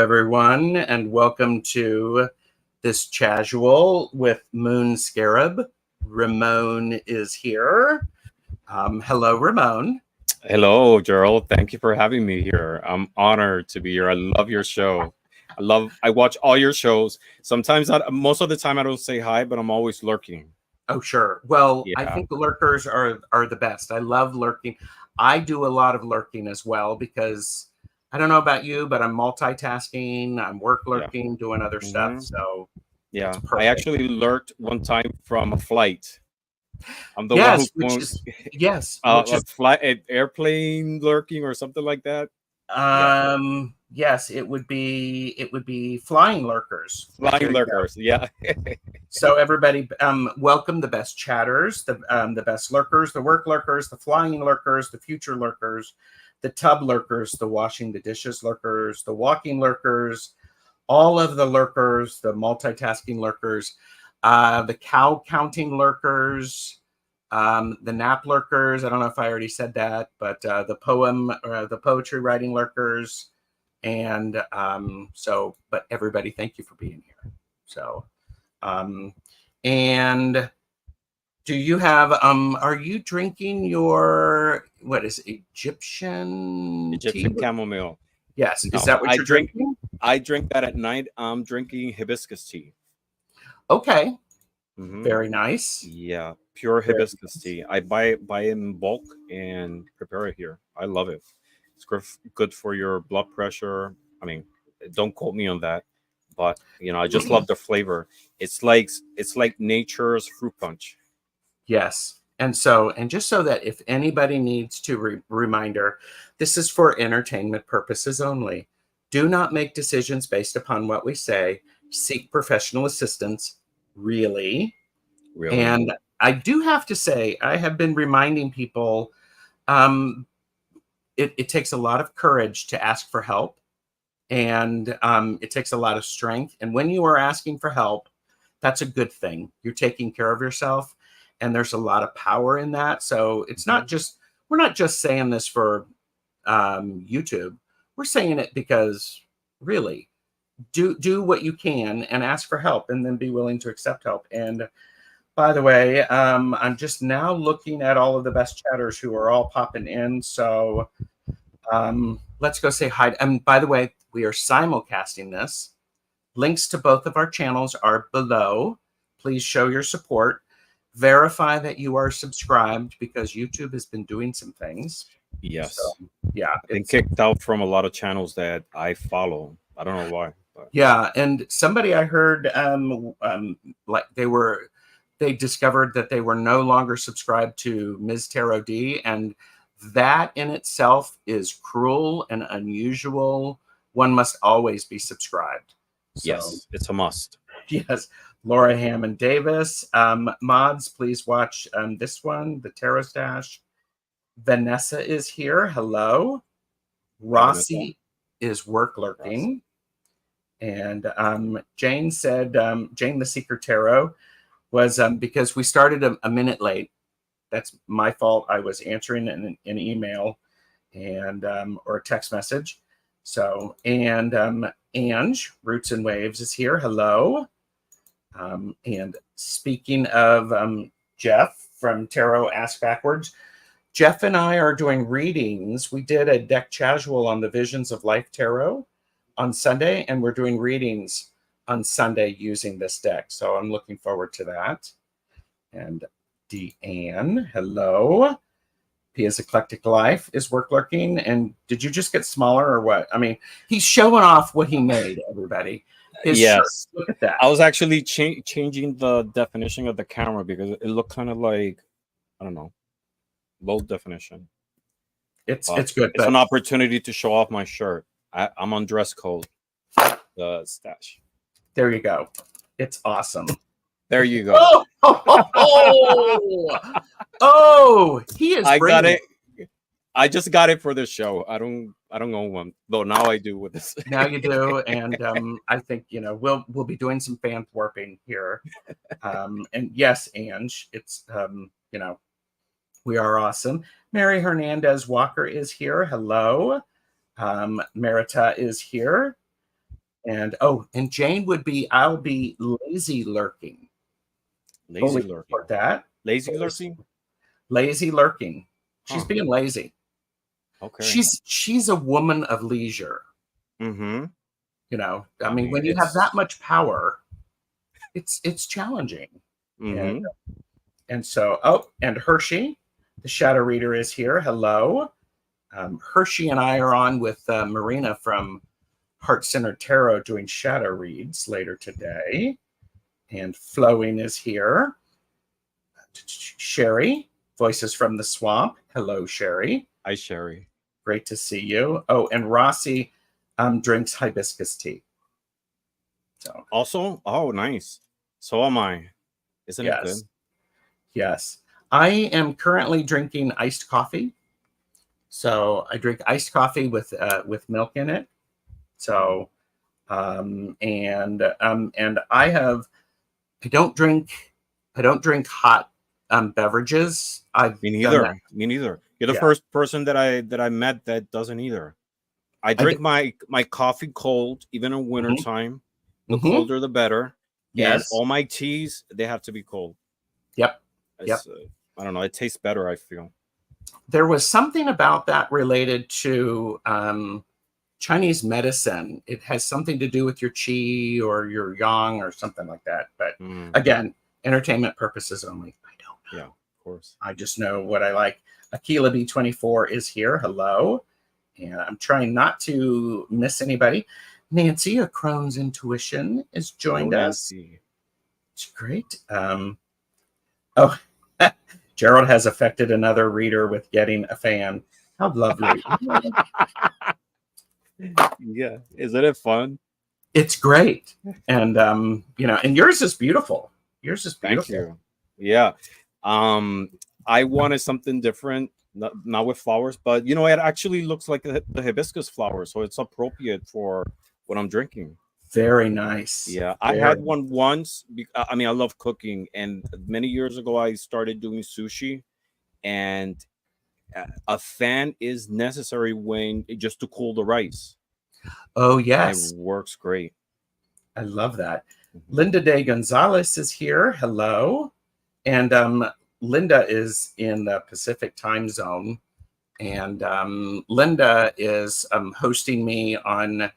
everyone, and welcome to this casual with Moon Scarab. Ramón is here. Hello, Ramón. Hello, Gerald. Thank you for having me here. I'm honored to be here. I love your show. I watch all your shows. Sometimes, most of the time, I don't say hi, but I'm always lurking. Oh, sure. Well, I Yeah, think the lurkers are the best. I love lurking. I do a lot of lurking as well because I don't know about you, but I'm multitasking. I'm work yeah, lurking, doing other stuff. hmm So it's yeah. I perfect. actually lurked one time from a flight. I'm the one who Yes, which phoned is yes, which a is flight, an airplane lurking or something like that. Yeah, yes, it would be flying lurkers. flying There you go. lurkers. Yeah, So everybody, welcome the best chatters, the best lurkers, the work lurkers, the flying lurkers, the future lurkers, the tub lurkers, the washing the dishes lurkers, the walking lurkers, all of the lurkers, the multitasking lurkers, the cow counting lurkers, the nap lurkers. I don't know if I already said that, but the poetry writing lurkers, and but everybody, thank you for being here. So, um, and do you have are you drinking your what is Egyptian tea? Egyptian chamomile. Yes, is No, that what you're drinking? I drink that at night. I'm drinking hibiscus tea. Okay, hmm very nice. Yeah, pure Very hibiscus nice. tea. I buy it in bulk and prepare it here. I love it. It's good for your blood pressure. I mean, don't quote me on that, but I just love the flavor. It's like nature's fruit punch. Yes. And just so that if anybody needs to reminder, this is for entertainment purposes only. Do not make decisions based upon what we say. Seek professional assistance, really. Really? And I do have to say, I have been reminding people um, it takes a lot of courage to ask for help, and it takes a lot of strength. And when you are asking for help, that's a good thing. You're taking care of yourself, and there's a lot of power in that. So it's not Mhm. just we're not just saying this for YouTube. We're saying it because really do what you can and ask for help, and then be willing to accept help. And by the way, I'm just now looking at all of the best chatters who are all popping in. So let's go say hi. And by the way, we are simulcasting this. Links to both of our channels are below. Please show your support. Verify that you are subscribed because YouTube has been doing some things. So Yes. yeah, I've been kicked out from a lot of channels that I follow. I don't know why, but yeah. And somebody I heard like they discovered that they were no longer subscribed to Ms. Tarot D, and that in itself is cruel and unusual. One must always be subscribed. So yes, it's a must. yes, Laura Hammond Davis. Mods, please watch this one, the Tarot Stash. Vanessa is here. Hello. Hi, Vanessa. Rossi is work Ross. lurking. And Jane said, Jane the Seeker Tarot was because we started a minute late. That's my fault. I was answering an email and or a text message. So, and Ange, Roots and Waves is here. Hello. And speaking of Jeff from Tarot Ask Backwards, Jeff and I are doing readings. We did a deck casual on the Visions of Life Tarot on Sunday, and we're doing readings on Sunday using this deck. So I'm looking forward to that. And Deanne, hello. Pia's Eclectic Life is work lurking. And did you just get smaller or what? I mean, he's showing off what he made, everybody. His shirt. Yes, Look at that. I was actually changing the definition of the camera because it looked kind of like, I don't know, low definition. But It's good, it's an but opportunity to show off my shirt. I'm on dress code. The stash. there you go. It's awesome. There you go. Oh, he is I got bringing it. I just got it for this show. I don't own one though. Now I do with this. now you do, and I think we'll be doing some fan warping here. And yes, Ange, it's we are awesome. Mary Hernandez Walker is here. Hello. Merita is here. And and Jane would be, I'll be lazy lurking. Lazy Fully lurking. support that. Lazy lurking. Lazy lurking. She's Huh. being lazy. Okay. She's a woman of leisure. Mm-hmm. You know, I I mean, mean, when you have that much power, it's challenging. And Mm-hmm. so and Hershey, the shadow reader, is here. Hello. Hershey and I are on with Marina from Heart Center Tarot doing shadow reads later today. And Flowing is here. Sherry, Voices from the Swamp. Hello, Sherry. Hi, Sherry. Great to see you. Oh, and Rossi drinks hibiscus tea. So Also, oh, nice. So am I. Isn't it good? Yes. I am currently drinking iced coffee. So I drink iced coffee with milk in it. So and I don't drink hot beverages. I've Me done that. neither. Me neither. You're the Yeah. first person that I met that doesn't either. I drink my coffee cold, even in wintertime. The colder, the better. And Yes. all my teas, they have to be cold. Yep. I don't know. It tastes better, I feel. There was something about that related to Chinese medicine. It has something to do with your qi or your yang or something like that. But again, entertainment purposes only. I don't know. Yeah, of course. I just know what I like. Aquila B24 is here. Hello. And I'm trying not to miss anybody. Nancy, a Crohn's Intuition, has joined us. It's great. Gerald has affected another reader with getting a fan. How lovely. Yeah. Isn't it fun? It's great. And and yours is beautiful. Yours is beautiful. Thank you. Yeah. I wanted something different, not with flowers, but it actually looks like the hibiscus flower, so it's appropriate for what I'm drinking. Very nice. Yeah, I had one once. I mean, I love cooking, and many years ago, I started doing sushi, and a fan is necessary just to cool the rice. Oh, yes. And it works great. I love that. Linda De Gonzalez is here. Hello. And Linda is in the Pacific time zone. And Linda is hosting me on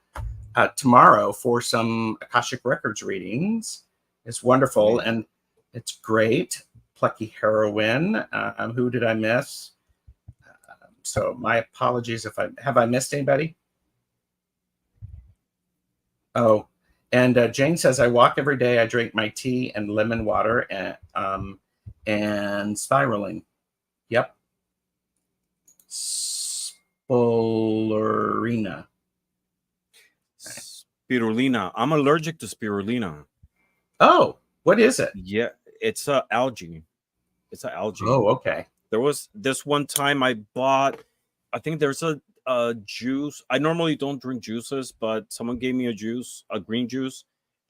tomorrow for some Akashic Records readings. It's wonderful. Nice. And it's great. Plucky Heroine. Who did I miss? So my apologies if I missed anybody? Oh, and Jane says, I walk every day. I drink my tea and lemon water and spiraling. Yep. Spirulina. Spirulina. I'm allergic to spirulina. Oh, what is it? Yeah, it's a algae. It's an algae. Oh, okay. There was this one time I bought, I think there's a juice. I normally don't drink juices, but someone gave me a juice, a green juice.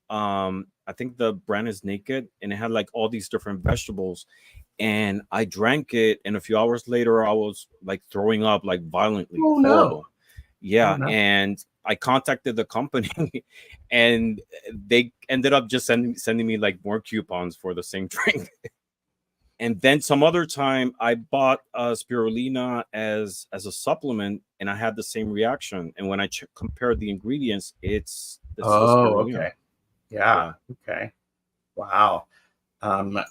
I think the brand is Naked, and it had like all these different vegetables. And I drank it, and a few hours later, I was like throwing up like violently. Oh, horrible. No. Yeah, oh, no. And I contacted the company, and they ended up just sending me like more coupons for the same drink. And then some other time, I bought spirulina as a supplement, and I had the same reaction. And when I compared the ingredients, it's okay, yeah, okay, wow.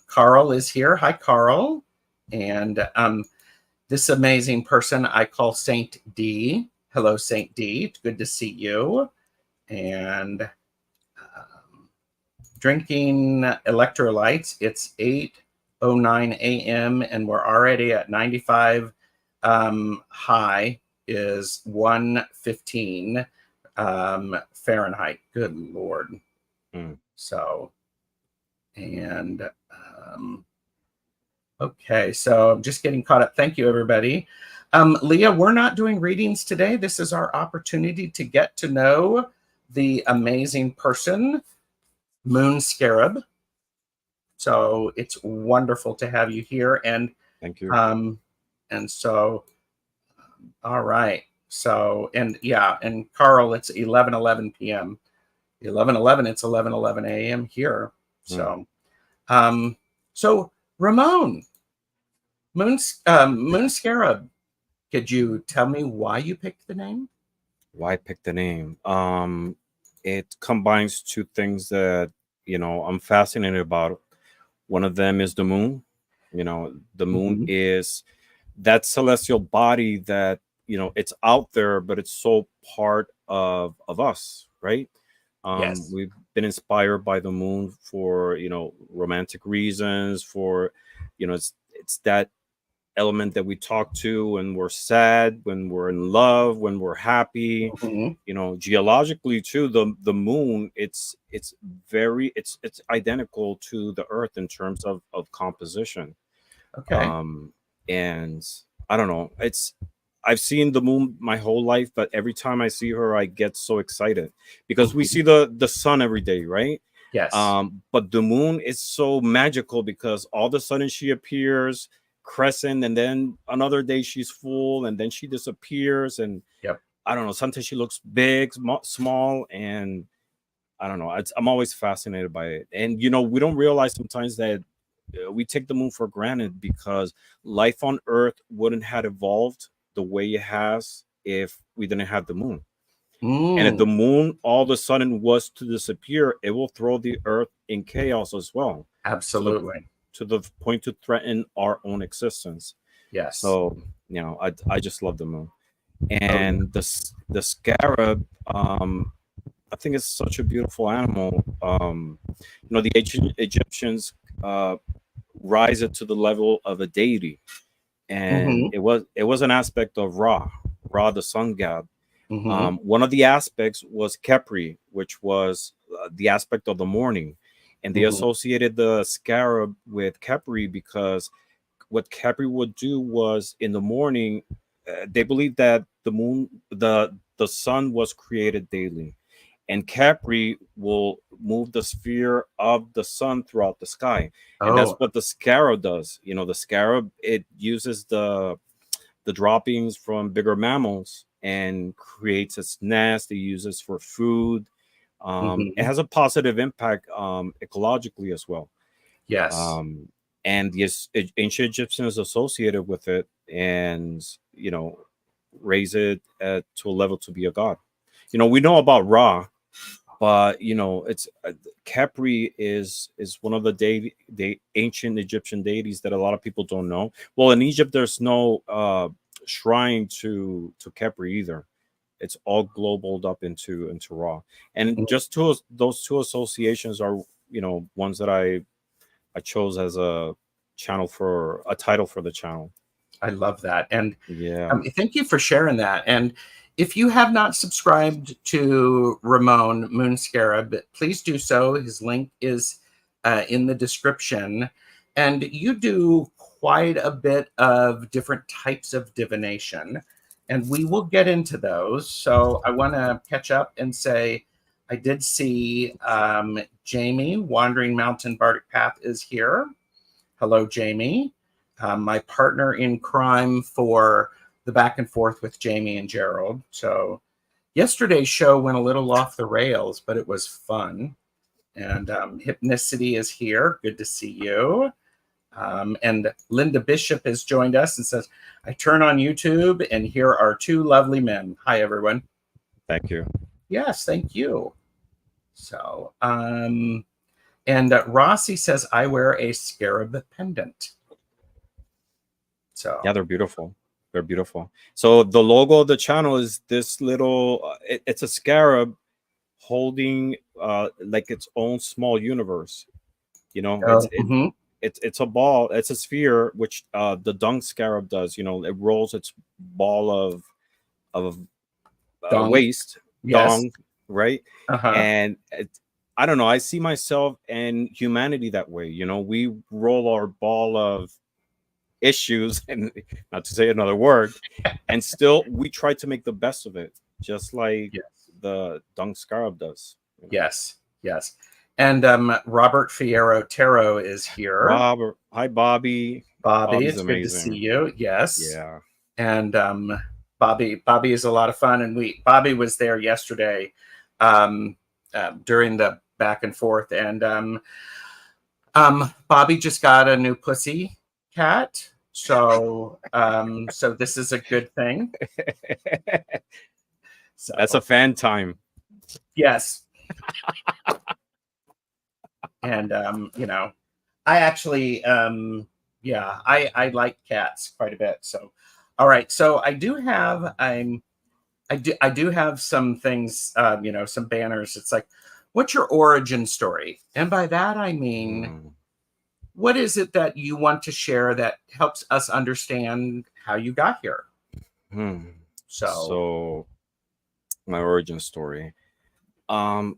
Carl is here. Hi, Carl. And this amazing person I call Saint D. Hello, Saint D. It's good to see you. And drinking electrolytes. It's 8:09 a.m. and we're already at 95. High is 115 Fahrenheit. Good Lord. So, and okay, so I'm just getting caught up. Thank you, everybody. Leah, we're not doing readings today. This is our opportunity to get to know the amazing person, Moon Scarab. So it's wonderful to have you here. And thank you. And so, all right. So, and yeah, and Carl, it's 11:11 p.m. 11:11. It's 11:11 a.m. here. Hmm. So Ramon, Moon Scarab, could you tell me why you picked the name? Why pick the name? It combines two things that I'm fascinated about. One of them is the moon. The moon Mhm. is that celestial body that it's out there, but it's so part of us, right? Yes. We've been inspired by the moon for romantic reasons. For it's that element that we talk to when we're sad, when we're in love, when we're happy. Mhm. Geologically too, the moon, it's identical to the earth in terms of composition. Okay. And I don't know, I've seen the moon my whole life, but every time I see her I get so excited because we Mhm. see the sun every day, right? Yes. But the moon is so magical because all of a sudden she appears crescent, and then another day she's full, and then she disappears. And Yep. I don't know, sometimes she looks big, small, and I don't know. I'm always fascinated by it. And we don't realize sometimes that we take the moon for granted because life on Earth wouldn't have evolved the way it has if we didn't have the moon. And if the Mm, moon all of a sudden was to disappear, it will throw the Earth in chaos as well, to the absolutely. point to threaten our own existence. Yes. So I just love the moon. Oh, yeah. And the scarab, I think it's such a beautiful animal. The ancient Egyptians rise it to the level of a deity, and Mhm. it was an aspect of Ra the sun god. Mhm. One of the aspects was Kepri, which was the aspect of the morning, and they Mhm. associated the scarab with Kepri because what Kepri would do was in the morning, they believed that the sun was created daily, and Capri will move the sphere of the sun throughout the sky, and that's Oh. what the scarab does. The scarab, it uses the droppings from bigger mammals and creates its nest. It uses for food. It Mhm. has a positive impact ecologically as well. Yes. um, and yes, ancient Egyptians associated with it, and raise it to a level to be a god. We know about Ra, but it's Capri is one of the ancient Egyptian deities that a lot of people don't know. Well, in Egypt, there's no shrine to Capri either. It's all globaled up into Ra, and Mm, just those two associations are ones that I chose as a title for the channel. I love that. And Yeah. thank you for sharing that. And if you have not subscribed to Ramon Moon Scarab, please do so. His link is in the description. And you do quite a bit of different types of divination, and we will get into those. So I want to catch up and say I did see Jamie, Wandering Mountain Bardic Path, is here. Hello, Jamie. My partner in crime for the back and forth with Jamie and Gerald. So yesterday's show went a little off the rails, but it was fun. And Hypnicity is here. Good to see you. And Linda Bishop has joined us and says, I turn on YouTube and here are two lovely men. Hi, everyone. Thank you. Yes, thank you. So, and Rossi says, I wear a scarab pendant. Yeah, So, they're beautiful. They're beautiful. So the logo of the channel is this little. It's a scarab holding like its own small universe. It's mhm. it's a ball. It's a sphere, which the dung scarab does. It rolls its ball of Dong. waste, Yes. dong, right? Uh-huh. And I don't know. I see myself and humanity that way. We roll our ball of issues, and not to say another word, and still we try to make the best of it, just like Yes. the dung scarab does. Yes. Yes. And Robert Fierro Taro is here. Robert, hi Bobby. Bobby, Bobby's it's good to see amazing. you. Yes. Yeah. And Bobby is a lot of fun. And Bobby was there yesterday. Um, during the back and forth. And Bobby just got a new pussy cat. So so this is a good thing. So That's a fan time. yes. And I actually I like cats quite a bit. So all right. So I do have I do have some things, some banners. It's like, what's your origin story? And by that I mean, what is it that you want to share that helps us understand how you got here? So my origin story. Well,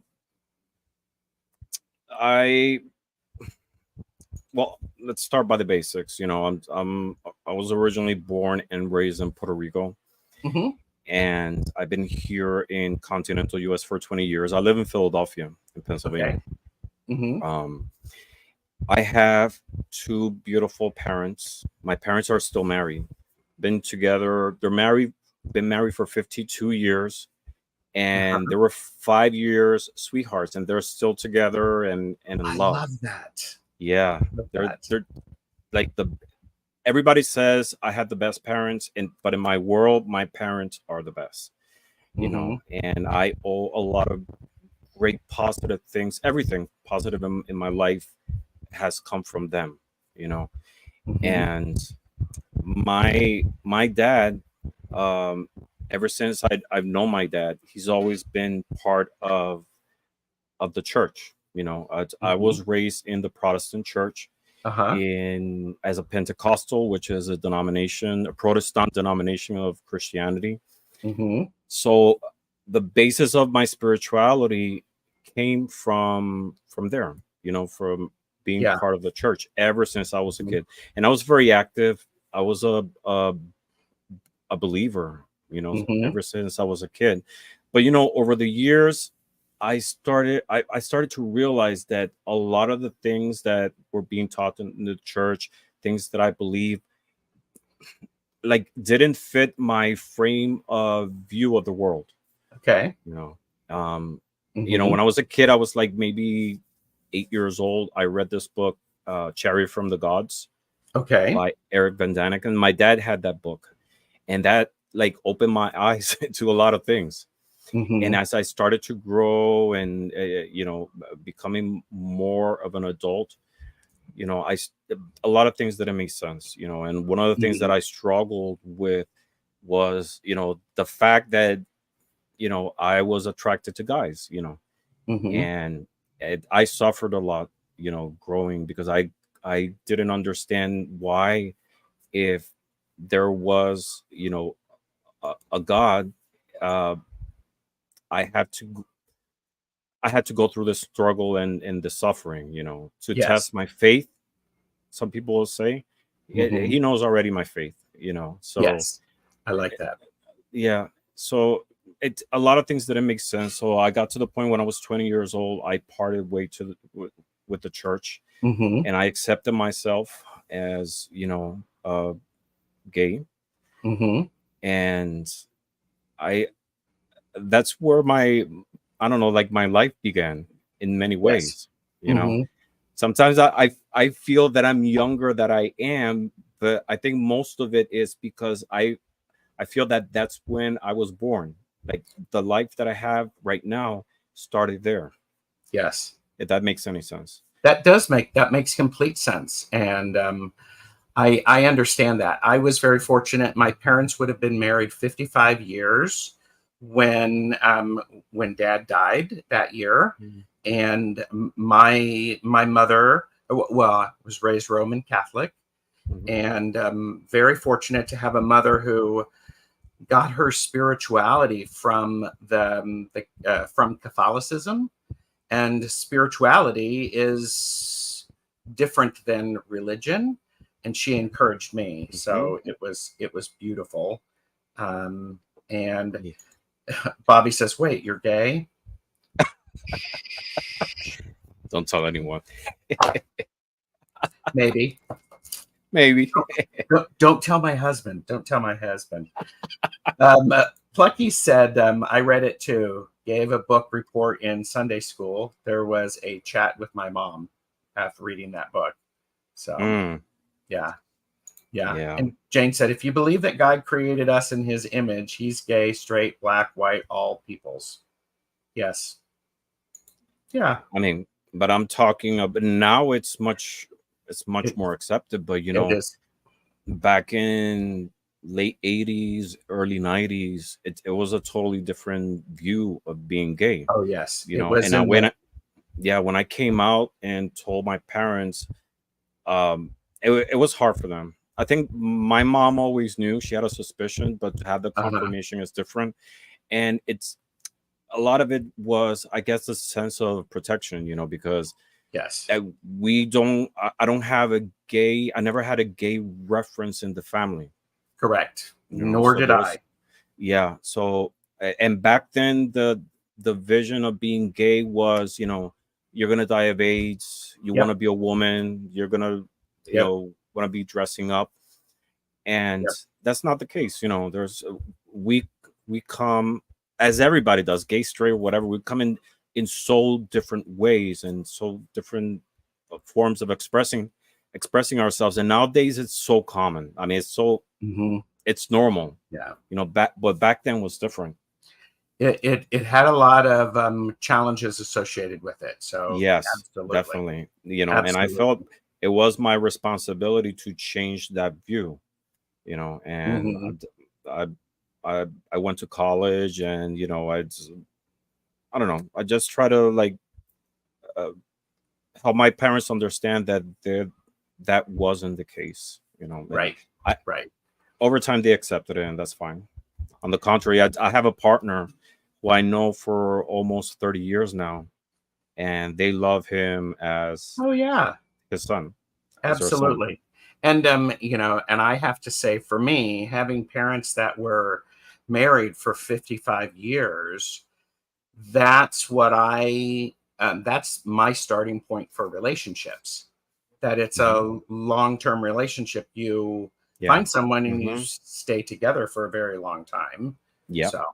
let's start by the basics. I was originally born and raised in Puerto Rico. Mm-hmm. And I've been here in continental US for 20 years. I live in Philadelphia, in Pennsylvania. Okay. Mm-hmm. I have two beautiful parents. My parents are still married. Been together. Been married for 52 years. And they were 5 years sweethearts, and they're still together and in love. I love that. Yeah. They're like everybody says I had the best parents, but in my world, my parents are the best. And I owe a lot of great positive things. Everything positive in my life has come from them. And my dad, ever since I've known my dad, he's always been part of the church. I was raised in the Protestant church. As a Pentecostal, which is a Protestant denomination of Christianity. So the basis of my spirituality came from there, from being part of the church ever since I was a kid. And I was very active. I was a believer, ever since I was a kid. But over the years, I started to realize that a lot of the things that were being taught in the church, things that I believe, like, didn't fit my frame of view of the world. Okay. When I was a kid, I was like maybe 8 years old. I read this book, Chariot from the Gods, by Eric Van Daniken. My dad had that book, and that like opened my eyes to a lot of things. And as I started to grow and becoming more of an adult, a lot of things didn't make sense. And one of the things that I struggled with was the fact that I was attracted to guys. And I suffered a lot growing, because I didn't understand why, if there was a God, I had to go through this struggle and the suffering, to test my faith. Some people will say, he knows already my faith, so yes, I like that. Yeah. So a lot of things didn't make sense. So I got to the point when I was 20 years old, I parted way with the church, and I accepted myself as, gay. And that's where my life began in many ways. Sometimes I feel that I'm younger than I am, but I think most of it is because I feel that that's when I was born. Like, the life that I have right now started there. Yes. If that makes any sense. That makes complete sense. And I understand that. I was very fortunate. My parents would have been married 55 years when Dad died that year. And my mother, I was raised Roman Catholic, and very fortunate to have a mother who got her spirituality from from Catholicism. And spirituality is different than religion, and she encouraged me. So it was beautiful. And Bobby says, "Wait, you're gay?" Don't tell anyone. Maybe. Don't tell my husband. Don't tell my husband. Plucky said, I read it too. gave a book report in Sunday school, there was a chat with my mom after reading that book. So, yeah. And Jane said, if you believe that God created us in his image, he's gay, straight, black, white, all peoples. Yes. Yeah. I mean, but I'm talking about now it's much more accepted, but It is. back in late 80s, early 90s, it was a totally different view of being gay. Oh, yes. It And was when I came out and told my parents, it was hard for them. I think my mom always knew, she had a suspicion, but to have the confirmation is different. And it's a lot of it was, I guess, a sense of protection, because yes, I don't have I never had a gay reference in the family. Correct. Nor did I. Yeah. So, and back then the vision of being gay was, you're going to die of AIDS. You want to be a woman. You're going to, want to be dressing up. And that's not the case. There's, we come, as everybody does, gay, straight, whatever, we come in so different ways and so different forms of expressing ourselves. And nowadays it's so common. I mean, it's so, it's normal. Yeah. But back then was different. It had a lot of challenges associated with it. So yes, absolutely. definitely. And I felt it was my responsibility to change that view. And I went to college, and I don't know. I just try to help my parents understand that that wasn't the case. Right. Over time, they accepted it, and that's fine. On the contrary, I have a partner who I know for almost 30 years now, and they love him as his son. Absolutely. And and I have to say, for me, having parents that were married for 55 years, that's what that's my starting point for relationships. That it's a long-term relationship. You find someone and you stay together for a very long time. So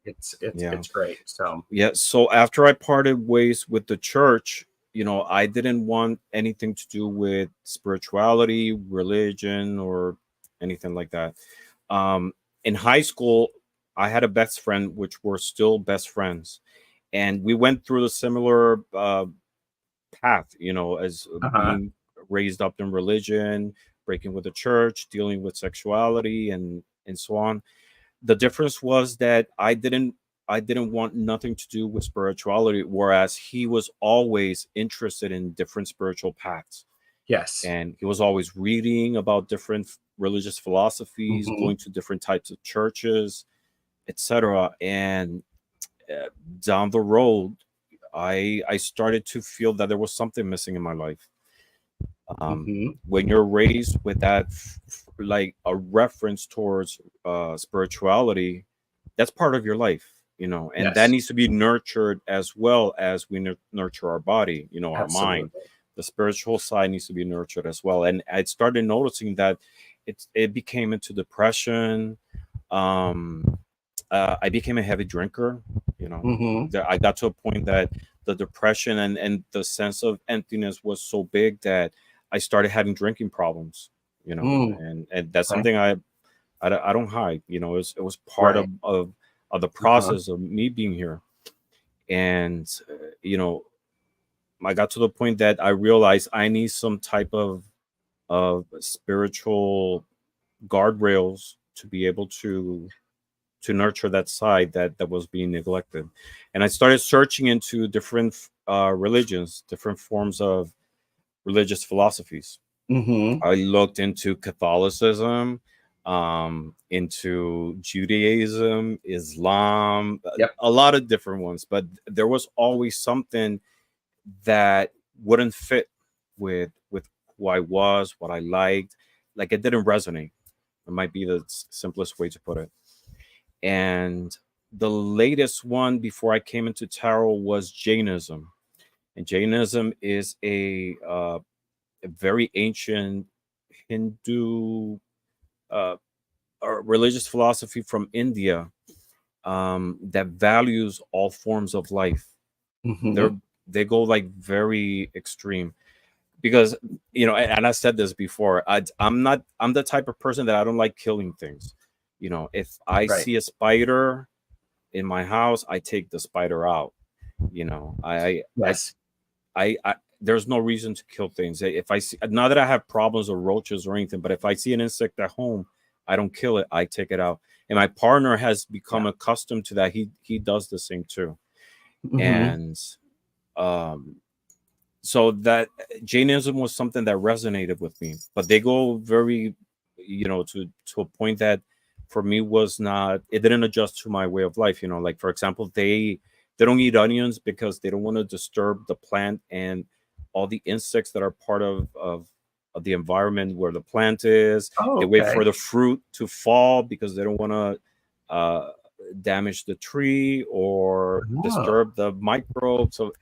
it's great. So after I parted ways with the church, I didn't want anything to do with spirituality, religion, or anything like that. In high school, I had a best friend, which were still best friends, and we went through the similar path, as being raised up in religion, breaking with the church, dealing with sexuality, and so on. The difference was that I didn't want nothing to do with spirituality, whereas he was always interested in different spiritual paths. Yes. And he was always reading about different religious philosophies, going to different types of churches, etc. And down the road, I started to feel that there was something missing in my life. When you're raised with that, like a reference towards spirituality, that's part of your life, and that needs to be nurtured as well as we nurture our body, our mind. The spiritual side needs to be nurtured as well. And I started noticing that it became into depression. I became a heavy drinker. I got to a point that the depression and the sense of emptiness was so big that I started having drinking problems. And that's something I don't hide. It was part of the process of me being here. And I got to the point that I realized I need some type of spiritual guardrails to be able to nurture that side that was being neglected. And I started searching into different religions, different forms of religious philosophies. I looked into Catholicism, into Judaism, Islam, a lot of different ones, but there was always something that wouldn't fit with who I was, what I liked. Like, it didn't resonate. It might be the simplest way to put it. And the latest one before I came into tarot was Jainism. And Jainism is a very ancient Hindu religious philosophy from India. that values all forms of life. Mm-hmm. They go like very extreme, because and I said this before, I'm the type of person that I don't like killing things. If I Right. see a spider in my house, I take the spider out. you know i i Yes. I there's no reason to kill things. If I see, not that I have problems with roaches or anything, but if I see an insect at home, I don't kill it, I take it out. And my partner has become Yeah. accustomed to that. He does the same too. Mm-hmm. And um so that Jainism was something that resonated with me, but they go very, to a point that for me was not. It didn't adjust to my way of life. Like for example, they don't eat onions because they don't want to disturb the plant and all the insects that are part of the environment where the plant is. Oh, They wait okay. for the fruit to fall because they don't want to damage the tree or Oh. disturb the microbes. So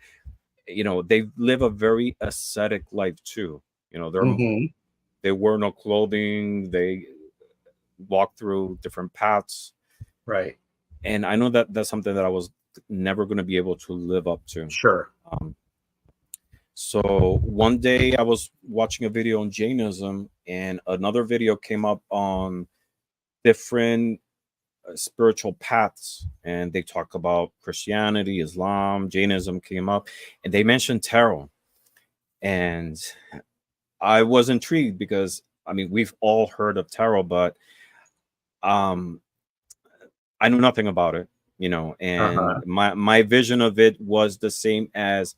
they live a very ascetic life too. Mm-hmm. They wear no clothing, they walk through different paths. Right. And I know that that's something that I was never going to be able to live up to. Sure. um, so one day I was watching a video on Jainism, and another video came up on different spiritual paths, and they talk about Christianity, Islam, Jainism came up, and they mentioned tarot. And I was intrigued because I mean we've all heard of tarot, but um, I knew nothing about it, and Uh-huh. my vision of it was the same as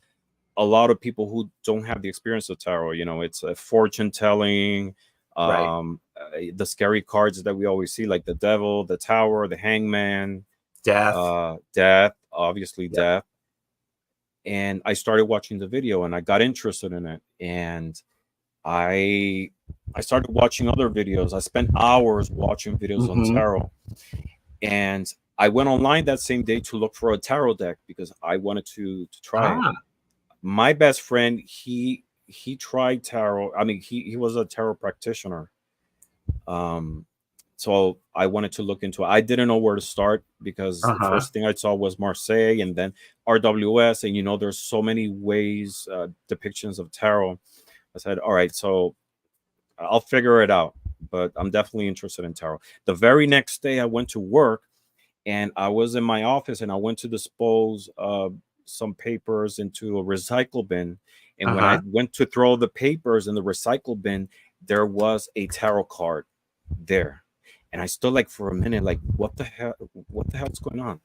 a lot of people who don't have the experience of tarot. It's a fortune telling, Right. the scary cards that we always see, like the devil, the tower, the hangman, Death. death, obviously Yep. death. And I started watching the video, and I got interested in it, and I I started watching other videos. I spent hours watching videos on Mm-hmm. tarot, and I went online that same day to look for a tarot deck because I wanted to try it. Ah. My best friend, he tried tarot. I mean, he was a tarot practitioner. Um, so I wanted to look into it. I didn't know where to start because the Uh-huh. first thing I saw was Marseille and then RWS, and there's so many ways, depictions of tarot. I said, all right, so I'll figure it out, but I'm definitely interested in tarot. The very next day, I went to work, and I was in my office, and I went to dispose some papers into a recycle bin. And when I Uh-huh. went to throw the papers in the recycle bin, there was a tarot card there. And I stood like for a minute, like, what the hell? What the hell's going on?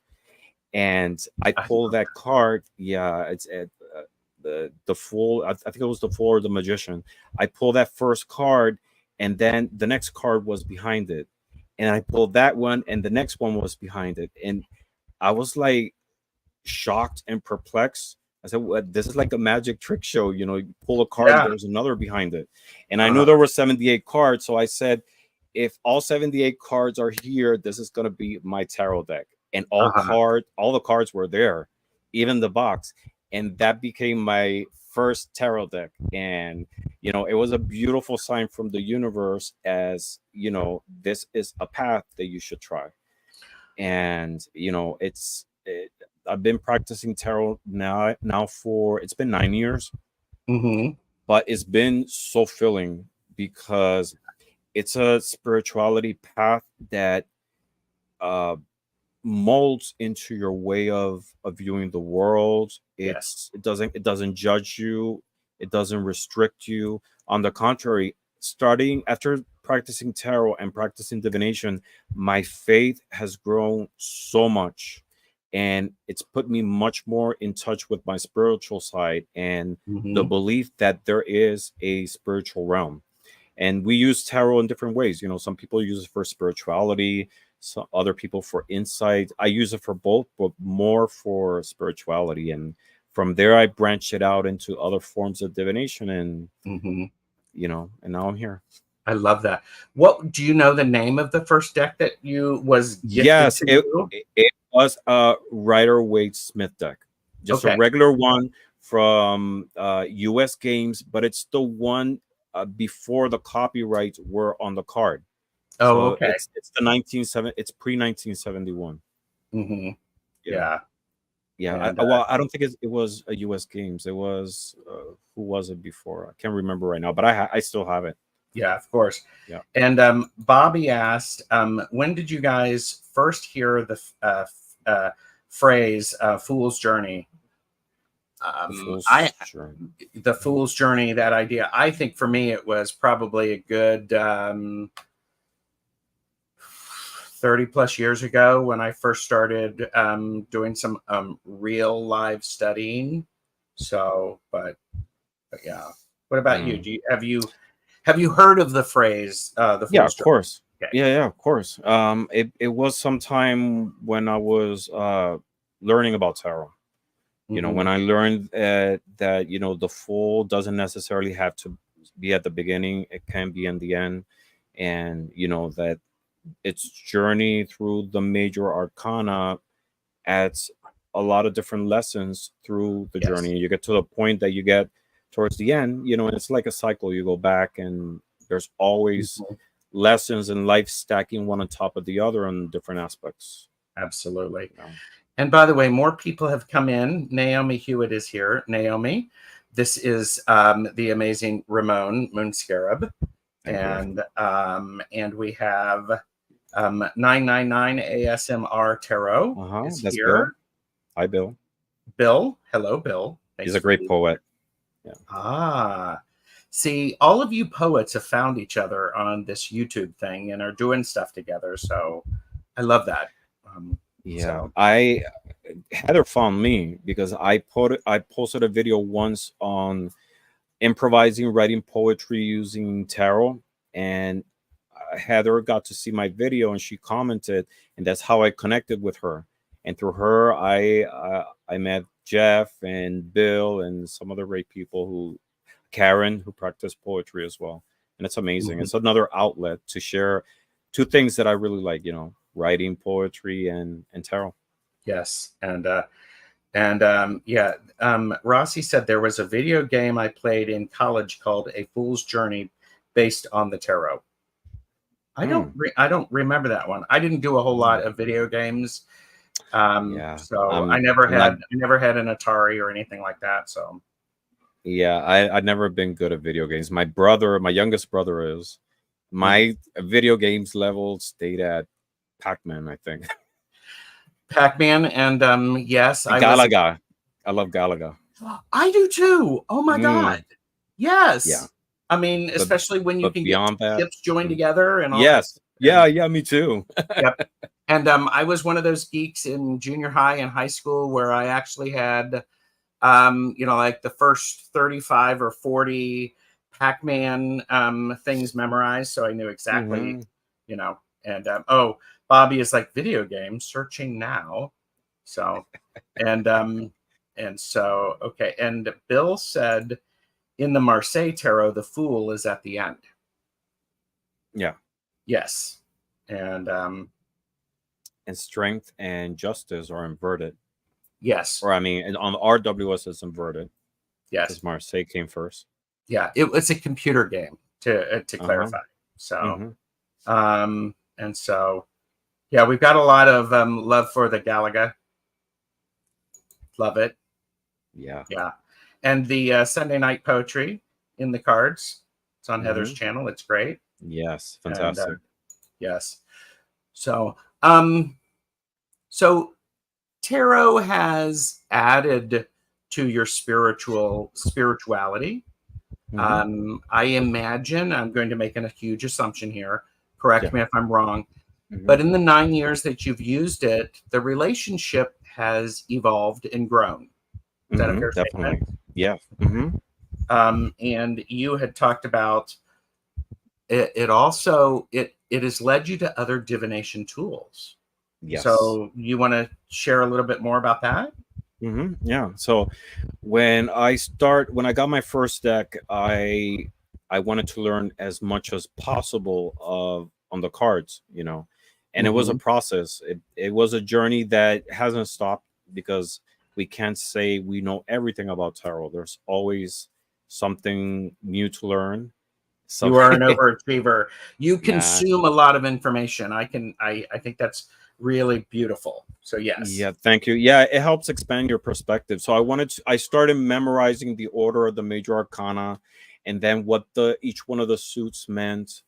And I I pulled that card. Yeah, it's at the fool. I think it was the fool or the magician. I pulled that first card, and then the next card was behind it, and I pulled that one, and the next one was behind it, and I was like shocked and perplexed. I said, "What? This is like a magic trick show. You pull a card, and yeah. there's another behind it." And I knew Uh-huh. there were 78 cards, so I said, "If all 78 cards are here, this is gonna be my tarot deck." And Uh-huh. all the cards were there, even the box, and that became my first tarot deck. And it was a beautiful sign from the universe, as this is a path that you should try. And I've been practicing tarot now for it's been 9 years, Mm-hmm. but it's been so filling because it's a spirituality path that uh, molds into your way of viewing the world. Yes. It doesn't judge you. It doesn't restrict you. On the contrary, starting after practicing tarot and practicing divination, my faith has grown so much, and it's put me much more in touch with my spiritual side and the Mm-hmm. belief that there is a spiritual realm. And we use tarot in different ways. Some people use it for spirituality, some other people for insight. I use it for both, but more for spirituality. And from there I branched it out into other forms of divination, and Mm-hmm. and now I'm here. I love that. What do you know the name of the first deck that you was gifted Yes, to it you? it was a Rider Waite Smith deck, just a Okay. regular one from US Games, but it's the one before the copyrights were on the card. Oh, So okay. it's the 1970, it's pre 1971. Hmm. Yeah. Yeah. Yeah. And Well, I don't think it was a U.S. Games. It was who was it before? I can't remember right now, but I still have it. yeah, of course. Yeah. And Bobby asked, when did you guys first hear the phrase "fool's journey"? The I Fool's Journey. the fool's journey, that idea. I think for me, it was probably a good 30 plus years ago when I first started doing some real live studying. So, but yeah. What about you? Mm. Have you heard of the phrase the Yeah, fool's of journey? course. Okay. Yeah, of course. It was sometime when I was learning about tarot. Hmm. When I learned that the Fool doesn't necessarily have to be at the beginning; it can be in the end, and that its journey through the major arcana adds a lot of different lessons through the Yes. journey. You get to the point that you get towards the end, and it's like a cycle. You go back, and there's always Mhm. lessons in life stacking one on top of the other on different aspects. Absolutely. You know? And by the way, more people have come in. Naomi Hewitt is here. Naomi, this is the amazing Ramón, Moon Scarab. Thank you. And we have 999 ASMR Tarot is That's Bill. here. Hi, Bill. Bill, hello, Bill. He's Thanks a for great being poet. Yeah. Ah, see, all of you poets have found each other on this YouTube thing and are doing stuff together. So I love that. Um, Yeah. so Heather found me because I posted a video once on improvising writing poetry using tarot, and Heather got to see my video and she commented, and that's how I connected with her. And through her, I met Jeff and Bill and some other great people Karen, who practice poetry as well. And it's amazing. mhm, It's another outlet to share two things that I really like, writing poetry and tarot. yes, yeah, Rossi said there was a video game I played in college called A Fool's Journey, based on the tarot. Hmm. I don't remember that one. I didn't do a whole lot Hmm. of video games, Yeah. so I'm not. I never had an Atari or anything like that. So Yeah, I've never been good at video games. My youngest brother is. mhm. My video games level stayed at Pac-Man, I think. Pac-Man, and yes, And I was. Galaga. I love Galaga. I do too. Oh my Mm, God. yeah, Yes. I mean, but especially when you but can get beyond that, ships joined mm, together and all that. yes, And yeah, me too. yep. And I was one of those geeks in junior high and high school where I actually had, like the first 35 or 40 Pac-Man things memorized. So I knew exactly, Hmm. you know, and oh, Bobby is like video games searching now. So, and, okay. And Bill said in the Marseille Tarot, the Fool is at the end. Yeah, Yes. And and strength and justice are inverted, yes, or I mean, on the RWS it's inverted yes. because Marseille came first. Yeah, it's a computer game to Uh huh. clarify. So, Hmm. and so yeah, we've got a lot of love for the Galaga. Love it. Yeah. Yeah, and the Sunday night poetry in the cards. It's on Heather's Hmm. channel. It's great. Yes, And fantastic. yes, so um, so tarot has added to your spirituality. Hmm. I imagine I'm going to make a huge assumption here. Correct Yeah. me if I'm wrong. Hmm. But in the 9 years that you've used it, the relationship has evolved and grown. Is that a fair statement? Definitely. Yeah. Hmm. And you had talked about it. It also it has led you to other divination tools. Yes. So you want to share a little bit more about that? Yeah. So when I got my first deck, I wanted to learn as much as possible of on the cards, and it was a Hmm. process. It was a journey that hasn't stopped because we can't say we know everything about tarot. There's always something new to learn. So You are an overachiever. You nah. consume a lot of information. I think that's really beautiful. So yes. Yeah, thank you. Yeah, it helps expand your perspective. So I started memorizing the order of the major arcana and then what the each one of the suits meant.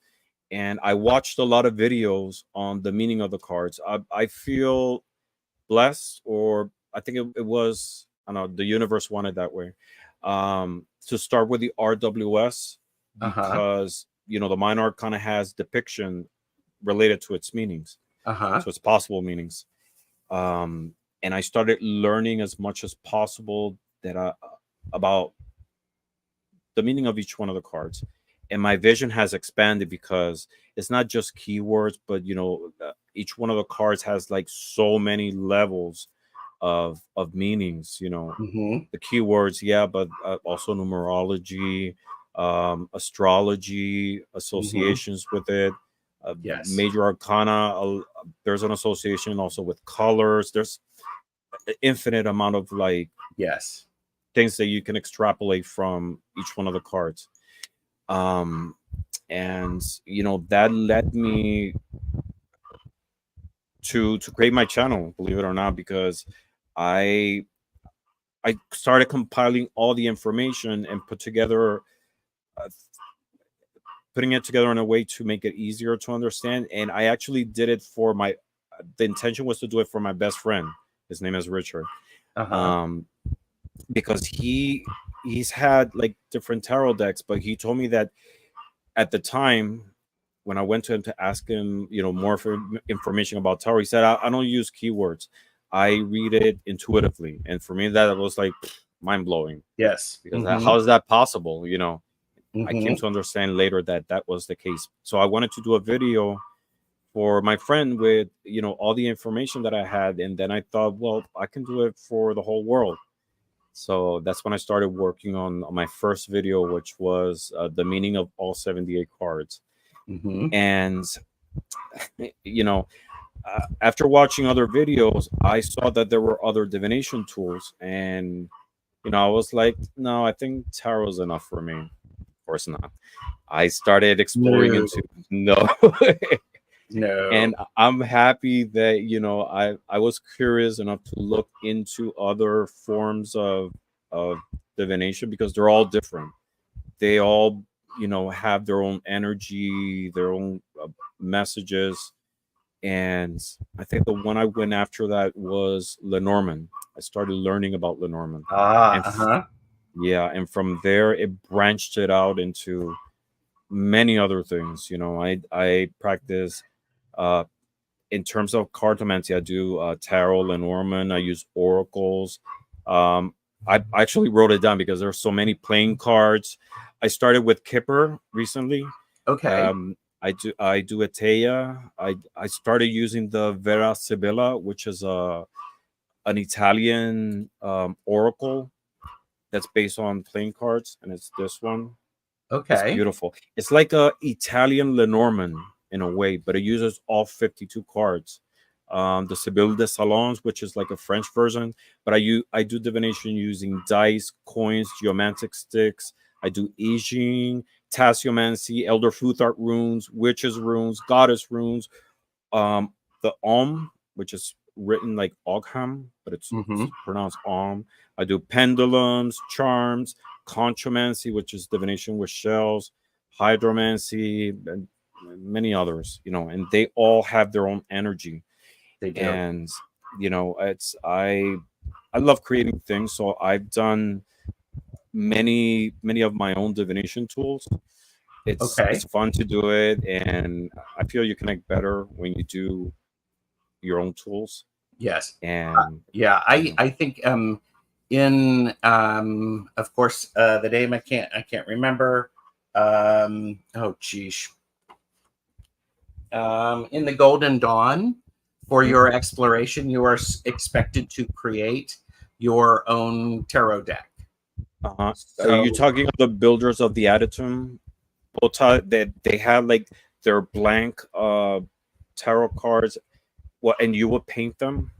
And I watched a lot of videos on the meaning of the cards. I feel blessed, or I think it was, I don't know, the universe wanted that way. To start with the RWS, Uh-huh. because the minor arcana has depiction related to its meanings, Uh-huh. so it's possible meanings. And I started learning as much as possible about the meaning of each one of the cards, and my vision has expanded because it's not just keywords, but each one of the cards has like so many levels of meanings. Mm-hmm. The keywords, yeah, but also numerology, astrology, Mm-hmm. associations with it, Yes. major arcana. There's an association also with colors. There's an infinite amount of like Yes. things that you can extrapolate from each one of the cards. um and that led me to create my channel, believe it or not, because i I started compiling all the information and uh, putting it together in a way to make it easier to understand. And I actually did it for my the intention was to do it for my best friend. His name is Richard. Uh-huh. um because he's had like different tarot decks, but he told me that at the time when I went to him to ask him, more information about tarot, he said, I don't use keywords. I read it intuitively. And for me, that was like mind blowing, Yes. because Mm-hmm. how is that possible? I came Mm-hmm. to understand later that that was the case. So I wanted to do a video for my friend with, all the information that I had. And then I thought, well, I can do it for the whole world. So that's when I started working on my first video, which was the meaning of all 78 cards. Mm-hmm. And you know after watching other videos, I saw that there were other divination tools, and I was like, no, I think tarot is enough for me. Of course not. I started exploring No. into no. No. And I'm happy that I was curious enough to look into other forms of divination, because they're all different. They all have their own energy, their own messages. And I think the one I went after that was Lenormand. I started learning about Lenormand, Ah, and uh-huh. yeah, and from there it branched it out into many other things. I practice uh, in terms of cartomancy. I do tarot, Lenormand. I use oracles. Um, I actually wrote it down because there are so many playing cards. I started with Kipper recently. Okay. I do Atea. I started using the Vera Sibilla, which is an Italian oracle that's based on playing cards, and it's this one. It's Okay. beautiful. It's like a Italian Lenormand in a way, but it uses all 52 cards. The Sibylle de Salons, which is like a French version, but I do divination using dice, coins, geomantic sticks. I do I Ching, Tasseomancy, Elder Futhart runes, Witches runes, Goddess runes. The Om, which is written like Ogham, but Mm-hmm. it's pronounced Om. I do pendulums, charms, conchomancy, which is divination with shells, hydromancy, and many others. And they all have their own energy. They do. And it's I love creating things, so I've done many of my own divination tools. It's Okay. fun to do it, and I feel you connect better when you do your own tools. Yes. And Yeah, you I know I think in of course the name I can't remember. Oh geez. In the Golden Dawn, for Mhm. your exploration, you are expected to create your own tarot deck. Are you So talking of the builders of the Adytum? Bota, that they had like their blank tarot cards, what, and you would paint them?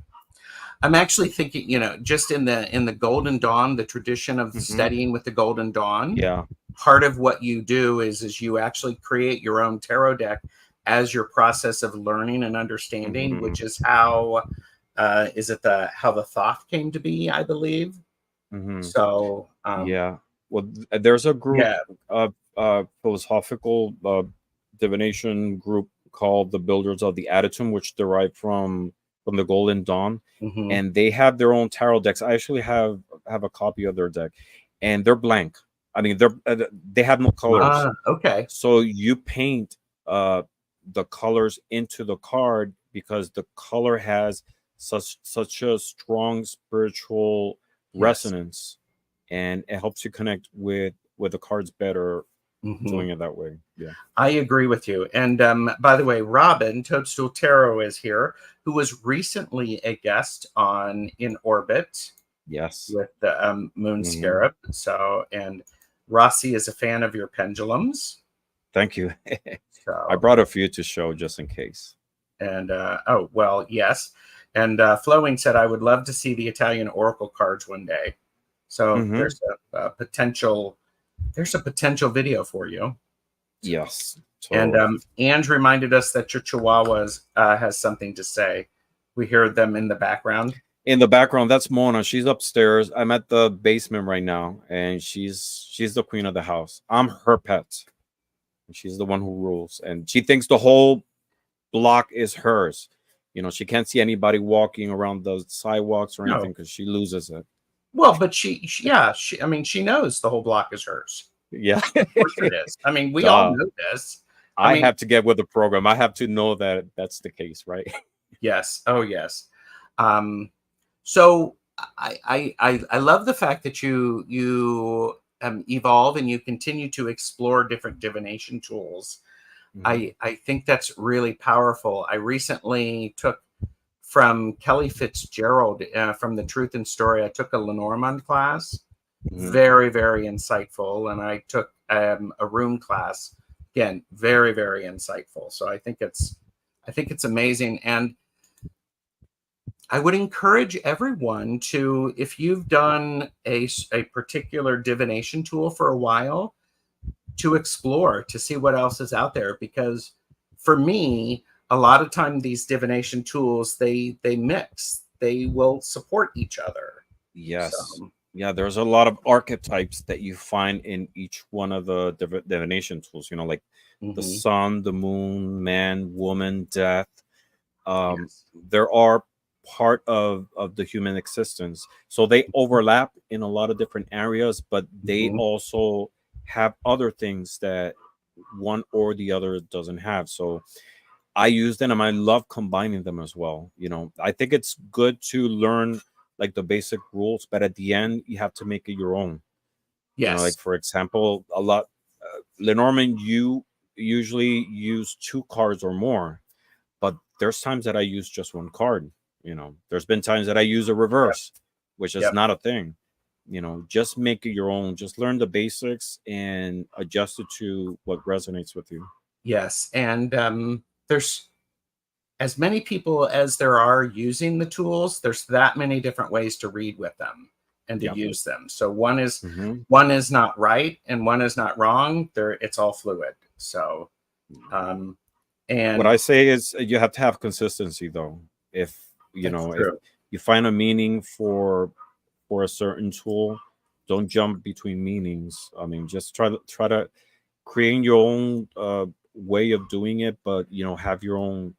I'm actually thinking, just in the Golden Dawn, the tradition of Hmm. studying with the Golden Dawn, Yeah. part of what you do is you actually create your own tarot deck as your process of learning and understanding, Mhm. which is how is it how the Thoth came to be, I believe. Mhm. So Yeah. Well, there's a group, yeah. philosophical divination group called the Builders of the Adytum, which derived from the Golden Dawn, Hmm. and they have their own tarot decks. I actually have a copy of their deck, and they're blank. I mean, they have no colors. Okay. So you paint uh the colors into the card because the color has such a strong spiritual Yes. resonance, and it helps you connect with the cards better Hmm. doing it that way. Yeah. I agree with you. And by the way, Robin Toadstool Tarot is here, who was recently a guest on In Orbit Yes. with the Moon Hmm. Scarab. So, and Rossi is a fan of your pendulums. Thank you. I So, brought a few to show just in case. and oh, well, yes. And Flowing said, I would love to see the Italian Oracle cards one day. So Hmm. there's a potential video for you. Yes. And So Ange reminded us that your Chihuahuas has something to say. We hear them in the background. in the background, that's Mona. She's upstairs. I'm at the basement right now, and she's the queen of the house. I'm her pet. She's the one who rules, and she thinks the whole block is hers. She can't see anybody walking around the sidewalks or anything No, because she loses it. well, but yeah, I mean, she knows the whole block is hers. Yeah. Of course it is. I mean, we all Duh. know this. I I mean, have to get with the program. I have to know that that's the case, right? yes. Oh, yes. Um, so I love the fact that you evolve and you continue to explore different divination tools. Hmm. I think that's really powerful. I recently took from Kelly Fitzgerald from the Truth and Story. I took a Lenormand class, Hmm. very very insightful, and I took a room class, again very very insightful. So I think it's amazing, and I would encourage everyone to, if you've done a particular divination tool for a while, to explore, to see what else is out there. Because for me, a lot of time these divination tools, they mix, they will support each other. Yes. So Yeah, there's a lot of archetypes that you find in each one of the divination tools, like the mhm. sun, the moon, man, woman, death. Yes. There are part of the human existence. So they overlap in a lot of different areas, but they Mhm. also have other things that one or the other doesn't have. So I use them and I love combining them as well. I think it's good to learn like the basic rules, but at the end you have to make it your own. Like Yes. for example, a lot Lenormand, you usually use two cards or more, but there's times that I use just one card. There's been times that I use a Yep. reverse, which is Yep. not a thing. Just make it your own. Just learn the basics and adjust it to what resonates with you. Yes. And there's as many people as there are using the tools, there's that many different ways to read with them and to Yeah. use them. So Hmm. one is not right and one is not wrong. There, it's all fluid. So um, What and I say is you have to have consistency, though. If that's if true. you find a meaning for a certain tool, don't jump between meanings. I mean, just try to create your own way of doing it, but have your own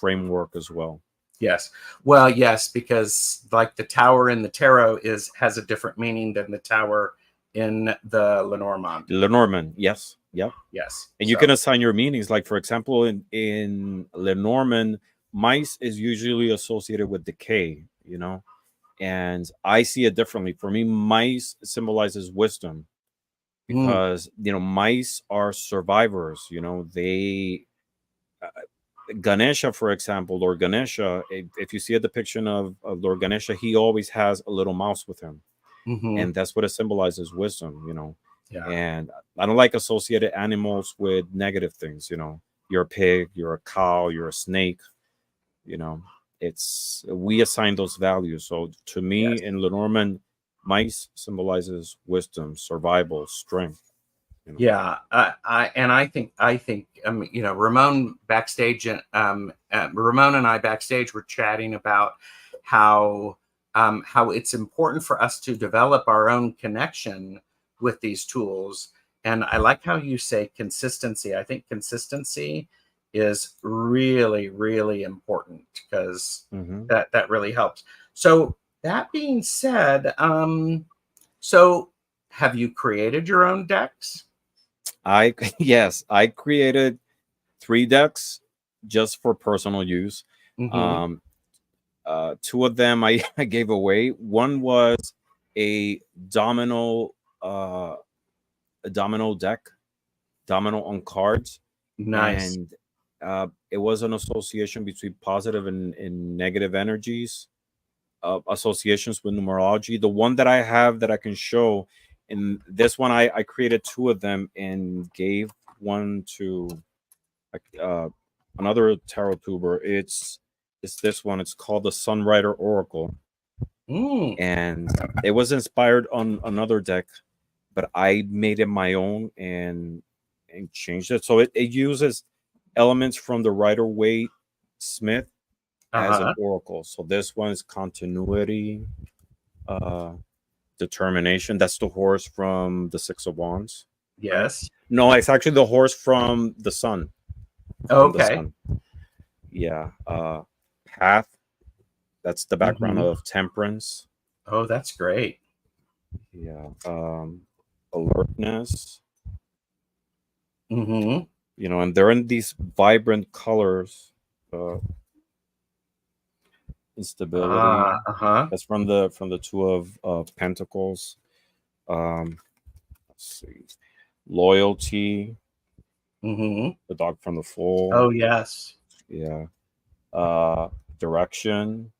framework as well. Yes. Well, yes, because like the tower in the tarot has a different meaning than the tower in the Lenormand. Lenormand, yes, yep. Yes. And you So can assign your meanings. Like for example, in Lenormand, mice is usually associated with decay. And I see it differently. For me, mice symbolizes wisdom mm, because mice are survivors. They Ganesha, for example, Lord Ganesha. If you see a depiction of Lord Ganesha, he always has a little mouse with him, hmm and that's what it symbolizes, wisdom. yeah. And I don't like associated animals with negative things. You're a pig, you're a cow, you're a snake. you know it's we assign those values. So to me Yes. in Lenormand, mice symbolizes wisdom, survival, strength. You know? Yeah, I think you know, Ramon backstage, Ramon and I backstage were chatting about how it's important for us to develop our own connection with these tools. And I like how you say consistency. I think consistency is really, really important because Hmm. that really helps. So that being said, so have you created your own decks? I yes, I created 3 decks just for personal use. Mm-hmm. Um, 2 of them I, I gave away. One was a domino, uh, a domino deck, domino on cards, Nice. and it was an association between positive and negative energies, associations with numerology. The one that I have that I can show, and this one I created 2 of them and gave one to uh, another tarot tuber. It's this one. It's called the Sunrider Oracle, Mm, and it was inspired on another deck, but I made it my own and changed it. So it uses elements from the Rider Waite Smith as an uh-huh. oracle. So this one is continuity, uh, determination. That's the horse from the Six of Wands, right? Yes. No, it's actually the horse from the sun. From the Okay. sun. Yeah. Path. That's the background Mm-hmm. of temperance. Oh, that's great. Yeah. Alertness. Mm-hmm. And they're in these vibrant colors. Instability. Uh-huh. That's from the Two of Pentacles. Let's see. Loyalty. Mm-hmm. The dog from the Foal. Oh, yes. Yeah. Uh, Direction.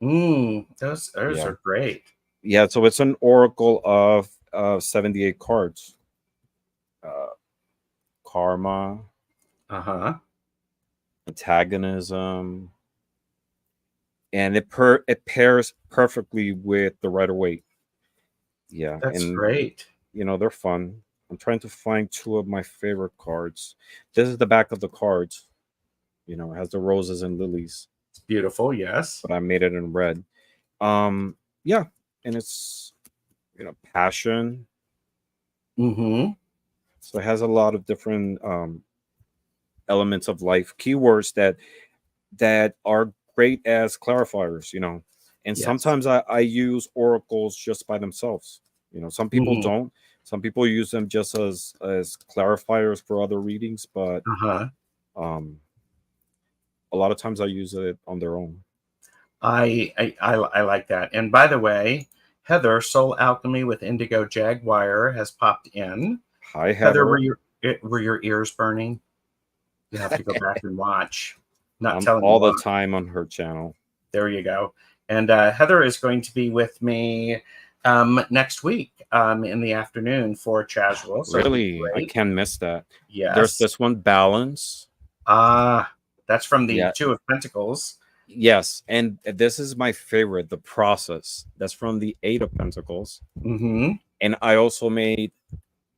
Those Yeah. are great. Yeah. So it's an oracle of 78 cards. Uh, Karma, Uh-huh. antagonism, and it pairs perfectly with the Rider Waite. Yeah, That's and great. they're fun. I'm trying to find 2 of my favorite cards. This is the back of the cards. It has the roses and lilies, It's beautiful. Yes. but I made it in red. Yeah, and it's passion. Mm-hmm. So it has a lot of different elements of life, keywords that are great as clarifiers. And Yes. sometimes I use oracles just by themselves. Some people Mm-hmm. don't. Some people use them just as clarifiers for other readings, but Uh-huh. um, a lot of times I use it on their own. I like that. And by the way, Heather, Soul Alchemy with Indigo Jaguar has popped in. Hi, Heather, Heather. were your ears burning? You have to go back and watch. Not I'm telling you all the why. time on her channel. There you go. And Heather is going to be with me next week in the afternoon for Chasual. So it'll be Really, I great. can't miss that. There's Yes. this one, Balance. That's from the Yeah, Two of Pentacles. yes, and this is my favorite, the Process. That's from the Eight of Pentacles. Mm-hmm. And I also made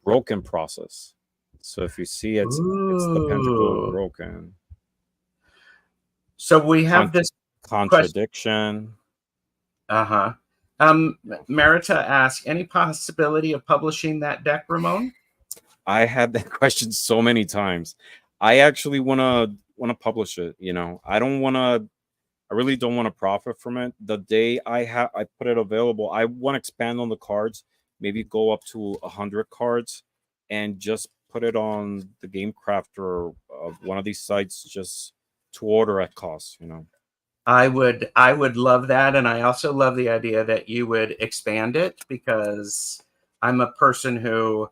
Broken Process. So if you see, it's the pentacle Ooh. broken. So we have Con- this question. Contradiction. Uh-huh. Marita asks, any possibility of publishing that deck, Ramon? I had that question so many times. I actually wanna publish it. I don't wanna. I really don't want to profit from it. The day I put it available, I want to expand on the cards, maybe go up to 100 cards, and just put it on the Game Crafter of one of these sites, just to order at cost. I would love that, and I also love the idea that you would expand it because I'm a person who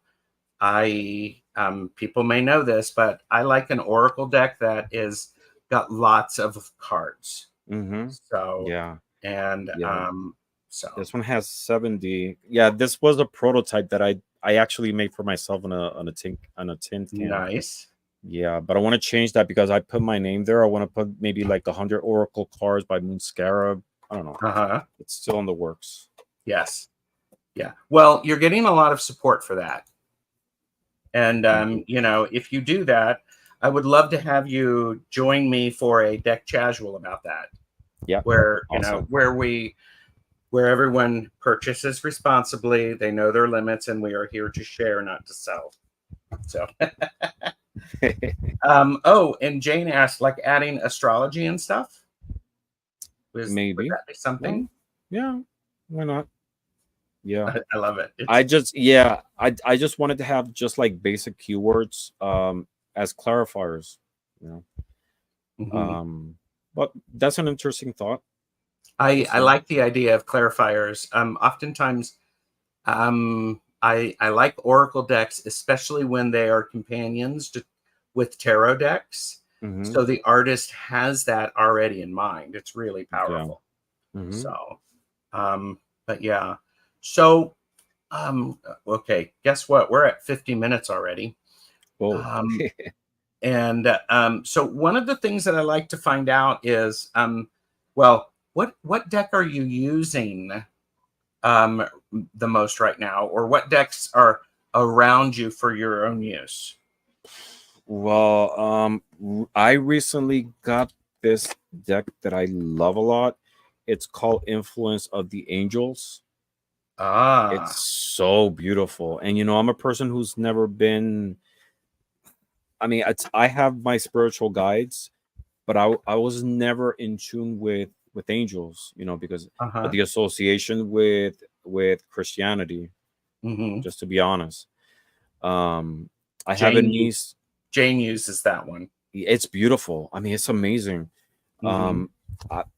people may know this, but I like an Oracle deck that is got lots of cards. Mm-hmm. So Yeah, and yeah. so This one has 70. Yeah, this was a prototype that I actually made for myself on a tin can. nice. Yeah, but I want to change that because I put my name there. I want to put maybe like 100 Oracle cards by Moon Scarab. I don't know. Uh-huh. It's still in the works. Yes. Yeah. Well, you're getting a lot of support for that. And you know, if you do that, I would love to have you join me for a deck casual about that, Yeah. where you know, Awesome. where everyone purchases responsibly, they know their limits, and we are here to share, not to sell. So, oh, and Jane asked, like adding astrology and stuff. Would Maybe. that be Well, something? yeah. Why not? Yeah. I love it. I It's just yeah, I just wanted to have just like basic keywords as clarifiers, you know. mhm. Um but that's an interesting thought. We'll I see. like the idea of clarifiers. Oftentimes, I like Oracle decks, especially when they are companions with tarot decks. Mm-hmm. So the artist has that already in mind. It's really Yeah. powerful. Mm-hmm. So, but yeah. So, okay. Guess what? We're at 50 minutes already. Oh. Um, and so one of the things that I like to find out is, well, what deck are you using um, the most right now, or what decks are around you for your own use? Well, I recently got this deck that I love a lot. It's called Influence of the Angels. It's Ah, so beautiful. And I'm a person who's never been, I mean, I have my spiritual guides, but I was never in tune with angels, because of uh-huh. the association with Christianity, Hmm. just to be honest. Um I have a Jane niece. Jane uses that one. It's beautiful. I mean, it's amazing. Hmm.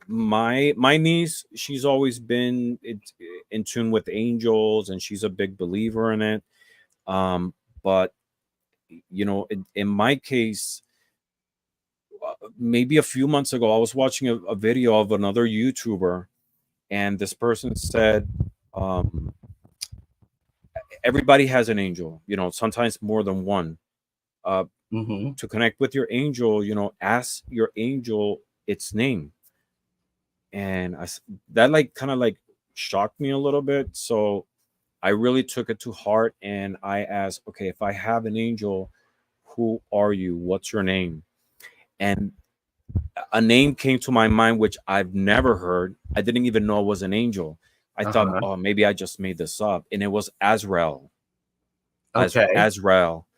My niece, she's always been in tune with angels, and she's a big believer in it. But in my case, maybe a few months ago, I was watching a video of another YouTuber, and this person said, um, everybody has an angel, sometimes more than one. Uh, Hmm. to connect with your angel, ask your angel its name. And that like kind of like shocked me a little bit. So I really took it to heart, and I asked, okay, if I have an angel, who are you? What's your name? And a name came to my mind which I've never heard. I didn't even know it was an angel. I thought, Uh-huh. oh, maybe I just made this up, and it was Azrael. Okay. Azrael.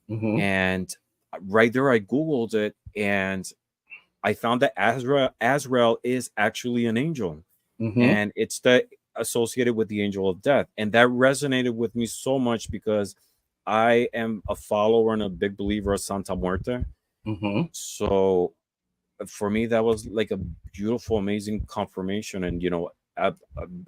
Hmm. And right there, I googled it, and I found that Azrael is actually an angel, Hmm. and it's associated with the angel of death, and that resonated with me so much because I am a follower and a big believer of Santa Muerte. Hmm. So for me, that was like a beautiful, amazing confirmation. And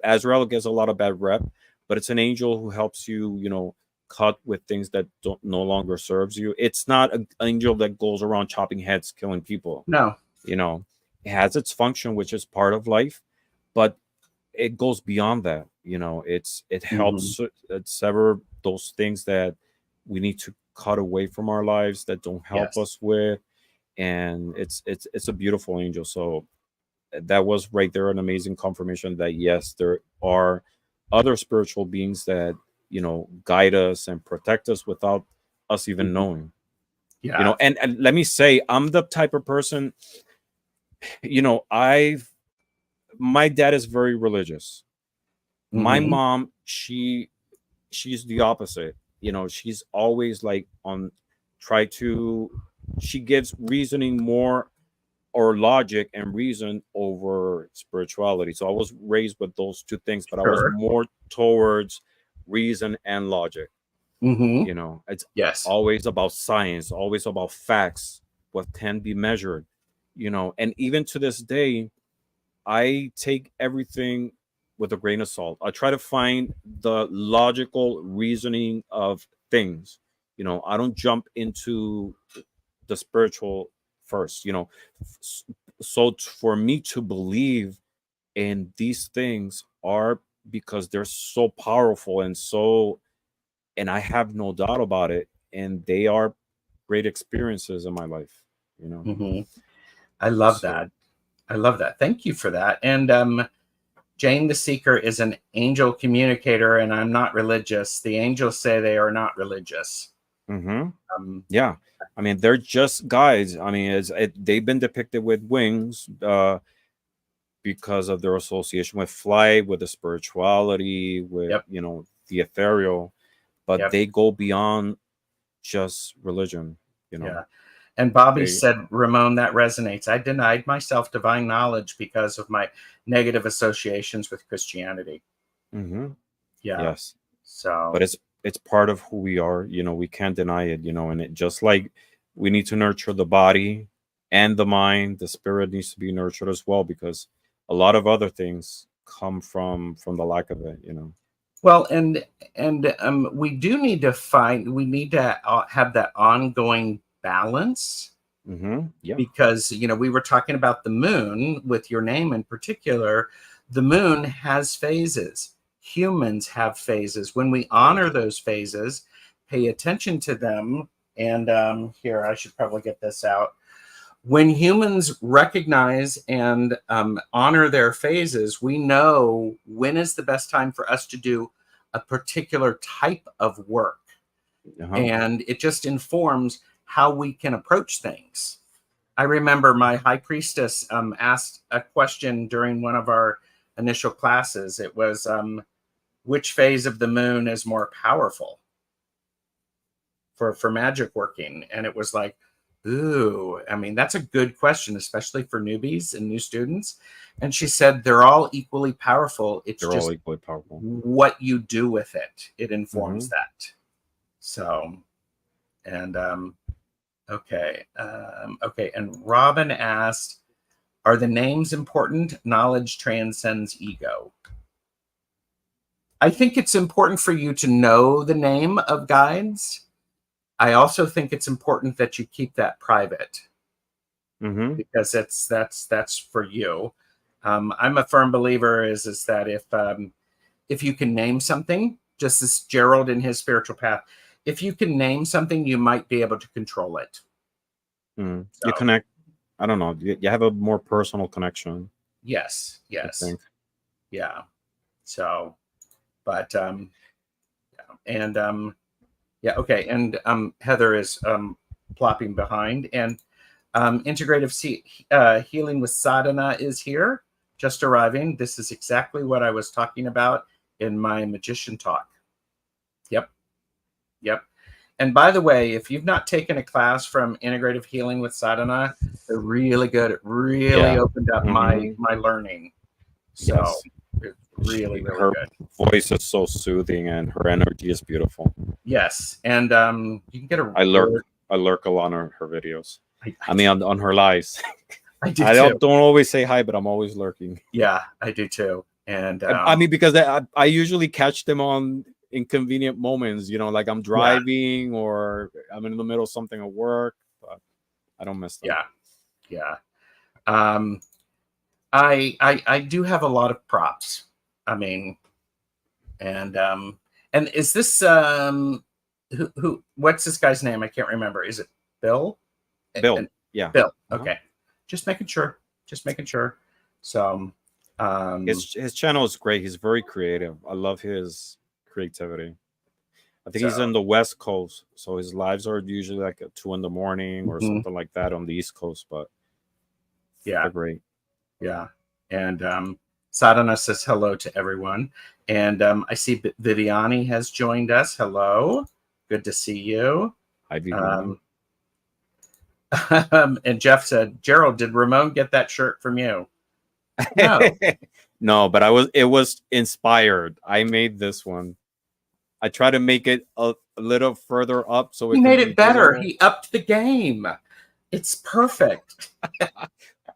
Azrael gets a lot of bad rep, but it's an angel who helps you, cut with things that don't no longer serves you. It's not an angel that goes around chopping heads, killing people. No. You know, it has its function, which is part of life, but it goes beyond that. It Hmm. helps sever those things that we need to cut away from our lives that don't help Yes. us with. And it's a beautiful angel. So that was right there an amazing confirmation that yes, there are other spiritual beings that guide us and protect us without us even Hmm. knowing. Yeah. And let me say, I'm the type of person, I've my dad is very religious. My Hmm. mom, she's the opposite. She's always like on try to she gives reasoning more, or logic and reason over spirituality. So I was raised with those two things, but I was Sure. more towards reason and logic. Hmm. It's Yes. always about science, always about facts, what can be measured. And even to this day, I take everything with a grain of salt. I try to find the logical reasoning of things. I don't jump into the spiritual first. S- So for me to believe in these things are because they're so powerful and I have no doubt about it. And they are great experiences in my life. You know. Hmm. I love So that. I love that. Thank you for that. And Jane the Seeker is an angel communicator, and I'm not religious. The angels say they are not religious. Mm-hmm. Um, Yeah, I mean they're just guides. I mean, they've been depicted with wings because of their association with flight, with the spirituality, with yep, the ethereal, but yep, they go beyond just religion. You know, yeah. And Bobby they. said, Ramon, that resonates. I denied myself divine knowledge because of my negative associations with Christianity. Mm-hmm. Yeah. Yes, but So, it's part of who we are. We can't deny it. And it just like we need to nurture the body and the mind, the spirit needs to be nurtured as well because a lot of other things come from the lack of it. well, and we do need to we need to have that ongoing balance Mm-hmm. Yeah. because, we were talking about the moon with your name in particular. The moon has phases. Humans have phases. When we honor those phases, pay attention to them. And here, I should probably get this out. When humans recognize and honor their phases, we know when is the best time for us to do a particular type of work. Uh-huh. And it just informs how we can approach things. I remember my high priestess asked a question during one of our initial classes. It was, which phase of the moon is more powerful for magic working? And it was like, ooh, I mean, that's a good question, especially for newbies and new students. And she said they're all equally powerful. It's They're all just equally powerful. what you do with it. It Mm-hmm. informs that. So, and okay. And Robin asked, are the names important? Knowledge transcends ego. I think it's important for you to know the name of guides. I also think it's important that you keep that private Mm-hmm. because that's for you. I'm a firm believer is that if you can name something, just as Gerald in his spiritual path, if you can name something, you might be able to control it. Mm-hmm. You So connect. I don't know. You have a more personal connection, yes, I yes, think. yeah. So, but and yeah, okay. And Heather is plopping behind, and integrative healing with sadhana is here, just arriving. This is exactly what I was talking about in my magician talk. Yep, yep. And by the way, if you've not taken a class from integrative healing with sadhana, they're really good. It really Yeah. opened up my Mm-hmm. learning. So Yes. it's really, really Her good. voice is so soothing and her energy is beautiful. Yes, and you can get a I lurk. really. I lurk a lot on her videos. I I mean, on her lives. I do I too. don't always say hi, but I'm always lurking. Yeah, I do too. And I mean, because I usually catch them on inconvenient moments. Like I'm yeah, driving or I'm in the middle of something at work, but I don't miss them. yeah, yeah. Um, I do have a lot of props. I mean, and is this who what's this guy's name? I can't remember. Is it Bill? Bill, And yeah, Bill. uh-huh. Okay, just making sure. Just making sure. So His channel is great. He's very creative. I love his creativity. I think so he's in the West Coast, so his lives are usually like at 2 in the morning or mhm, something like that on the East Coast. But yeah, they're great. yeah. And Sadhana says hello to everyone. And I see Viviani has joined us. Hello. Good to see you. Hi, Viviani. Um, and Jeff said, Gerald, did Ramon get that shirt from you? No. No, but it was inspired. I made this one. I try to make it a little further up so He it can made be it better. visible. He upped the game. It's perfect.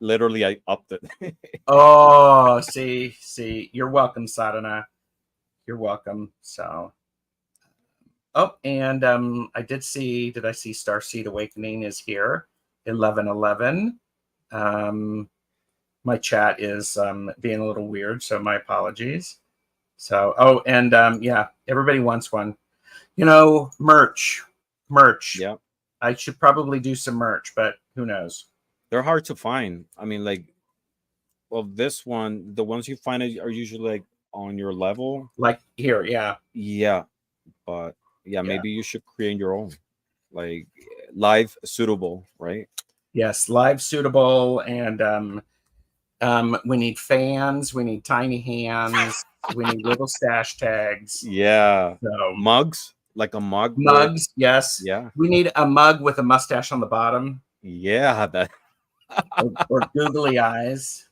Literally, I upped it. Oh, see. You're welcome, Sadhana. You're welcome. So, oh, and did I see Starseed Awakening is here, 11:11. My chat is being a little weird, so my apologies. So, oh, and yeah, everybody wants one. Merch. Yeah, I should probably do some merch, but who knows? they're hard to find. I mean, like, well, this one, the ones you find are usually like on your level. Like here, yeah, Yeah, but yeah, yeah. maybe you should create your own. like live suitable, right? Yes, live suitable, and we need fans, we need tiny hands, we need little stash tags. Yeah. So Mugs, like a mug with, mugs, yes. yeah. We need a mug with a mustache on the bottom, Yeah, that or googly eyes.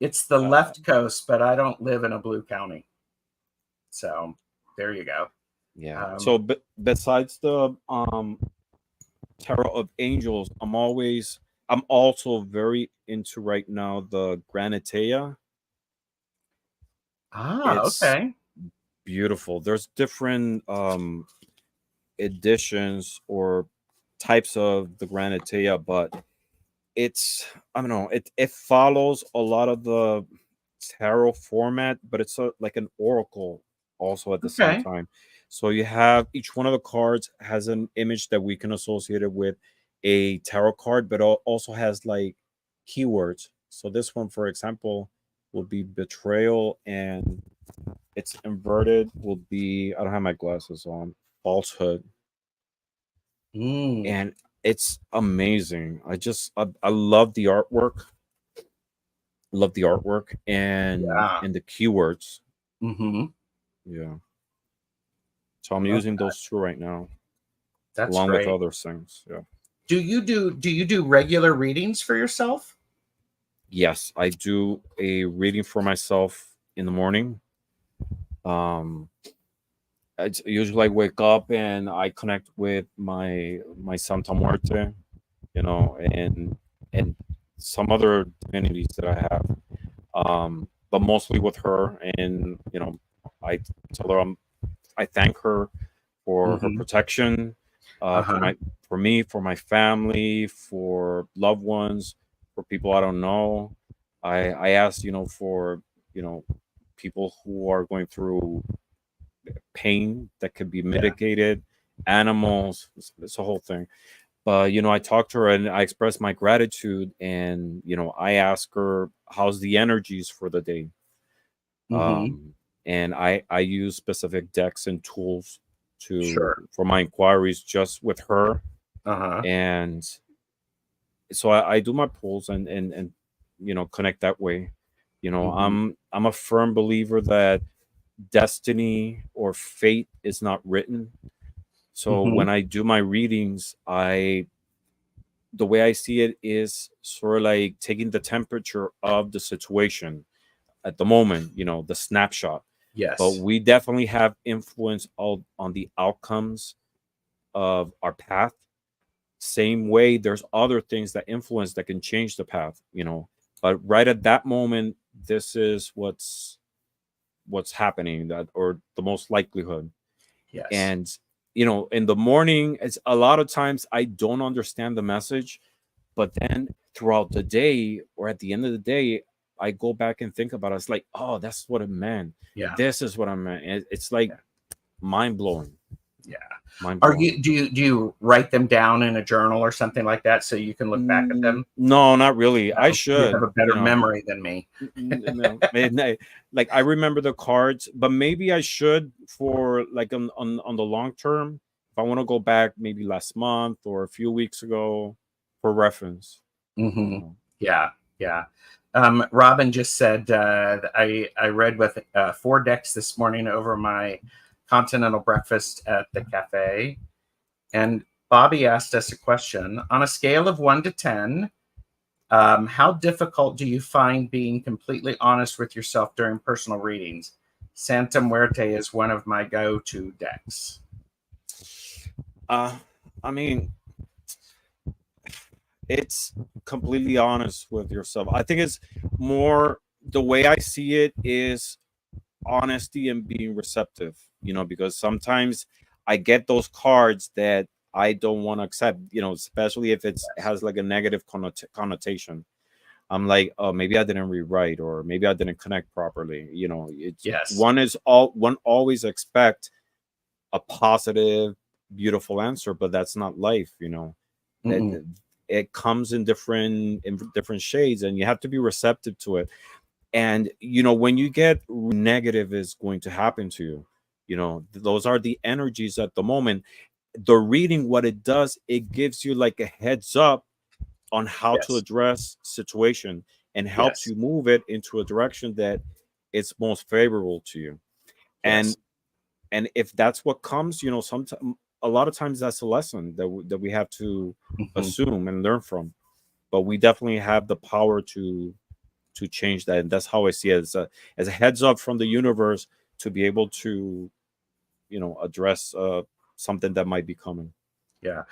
It's the left coast, but I don't live in a blue county. So there you go. yeah. So besides the Tarot of Angels, I'm also very into right now the Granitea. It's Okay. beautiful. There's different editions or types of the Granitea, but it's, I don't know, it follows a lot of the tarot format, but it's like an oracle also at the same Okay. time. So you have each one of the cards has an image that we can associate it with a tarot card, but also has like keywords. So this one, for example, will be betrayal, and it's inverted will be, I don't have my glasses on, falsehood. Mm, And it's amazing. I love the artwork. Love the artwork yeah. and the keywords. Mm-hmm. Yeah. So I'm Okay. using those two right now, That's along with great. other things. Yeah. Do you do regular readings for yourself? Yes, I do a reading for myself in the morning. Um, usually I wake up and I connect with my Santa Muerte, and some other divinities that I have. But mostly with her, and I tell her I thank her for her Mm-hmm. protection, Uh-huh. for me, for my family, for loved ones, for people I don't know. I ask, for you know people who are going through pain that can be Yeah. mitigated, animals. It's a whole thing. But I talked to her and I expressed my gratitude, and I ask her how's the energies for the day. Mm-hmm. And I use specific decks and tools to Sure. for my inquiries just with her. Uh-huh. And so I do my pulls and connect that way. Mm-hmm. I'm a firm believer that destiny or fate is not written. So Mm-hmm. when I do my readings, the way I see it is sort of like taking the temperature of the situation at the moment, the snapshot. But Yes. we definitely have influence on the outcomes of our path. Same way, there's other things that influence that can change the path. But right at that moment, this is what's happening, that or the most likelihood. Yes. And in the morning, it's a lot of times I don't understand the message, but then throughout the day or at the end of the day, I go back and think about it. It's like, oh, that's what it meant. Yeah. This is what I meant. It's like Yeah. mind blowing. Yeah. Mind Are blowing. you do you write them down in a journal or something like that so you can look back at them? No, not really. I No, you have should, a better memory than me. no, like I remember the cards, but maybe I should for like on the long term. If I want to go back, maybe last month or a few weeks ago, for reference. You Mm-hmm. know. Yeah. Yeah. Robin just said that I read with 4 decks this morning over my continental breakfast at the cafe. And Bobby asked us a question. On a scale of 1 to 10, how difficult do you find being completely honest with yourself during personal readings? Santa Muerte is one of my go-to decks. Uh, I mean, it's completely honest with yourself. I think it's more the way I see it is honesty and being receptive, because sometimes I get those cards that I don't want to accept, especially if it has like a negative connotation. I'm like, oh, maybe I didn't rewrite, or maybe I didn't connect properly. It's Yes. one always expect a positive, beautiful answer, but that's not life. It, Mm-mm. it comes in different shades, and you have to be receptive to it. And when you get negative is going to happen to you. Those are the energies at the moment. the reading, what it does, it gives you like a heads up on how to Yes. address situation and helps Yes. you move it into a direction that it's most favorable to you. Yes. And if that's what comes, sometimes, a lot of times that's a lesson that we have to Mhm. assume and learn from. But we definitely have the power to change that, and that's how I see it, as a heads up from the universe to be able to address something that might be coming. Yeah.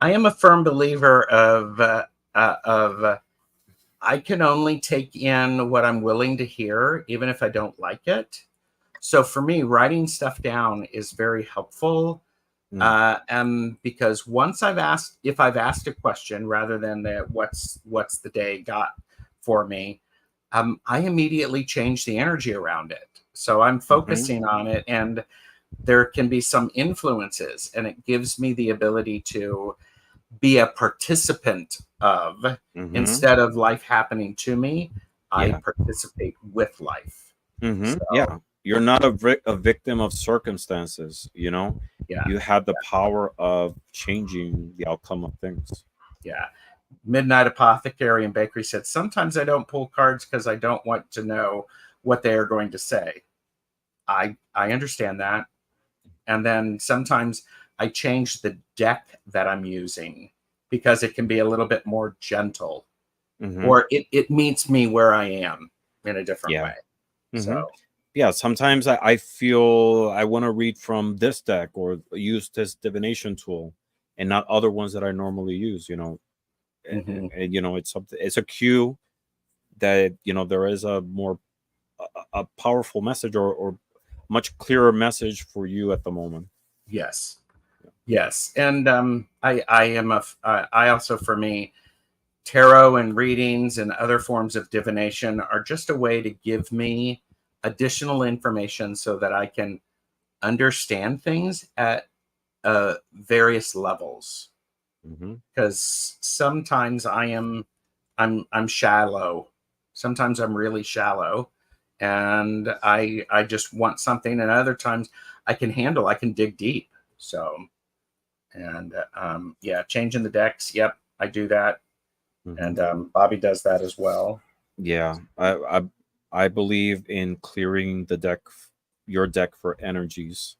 I am a firm believer of I can only take in what I'm willing to hear, even if I don't like it. So for me, writing stuff down is very helpful. Mm. Because once if I've asked a question rather than what's the day got for me, I immediately change the energy around it. So I'm Hmm. focusing on it, and there can be some influences, and it gives me the ability to be a participant of, Hmm. instead of life happening to me, I Yeah. participate with life. Hmm. So Yeah. You're not a victim of circumstances. yeah, You have the power of changing the outcome of things. yeah. Midnight Apothecary and Bakery said, sometimes I don't pull cards because I don't want to know what they are going to say. I understand that. And then sometimes I change the deck that I'm using because it can be a little bit more gentle, Hmm. or it meets me where I am in a different Yeah. way. Hmm. So Yeah, sometimes I feel I want to read from this deck or use this divination tool and not other ones that I normally use, mhm. and it's something, it's a cue that there is a more a powerful message, or much clearer message for you at the moment. Yes, yes. And I also, for me, tarot and readings and other forms of divination are just a way to give me additional information so that I can understand things at various levels. Hmm. Because sometimes I'm shallow. Sometimes I'm really shallow, and I just want something. And other times I can dig deep. So, and yeah, changing the decks. Yep, I do that, Hmm. and Bobby does that as well. Yeah, I believe in clearing the deck, your deck, for energies,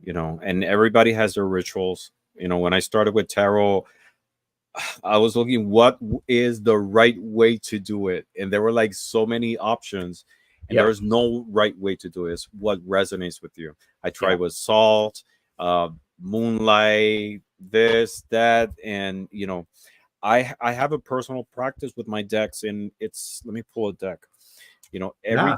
and everybody has their rituals. When I started with tarot, I was looking what is the right way to do it, and there were like so many options, and there Yep. is no right way to do it. It's what resonates with you. I Yeah. tried with salt, uh, moonlight, this, that, and I have a personal practice with my decks, and it's, let me pull a deck. Every Yeah.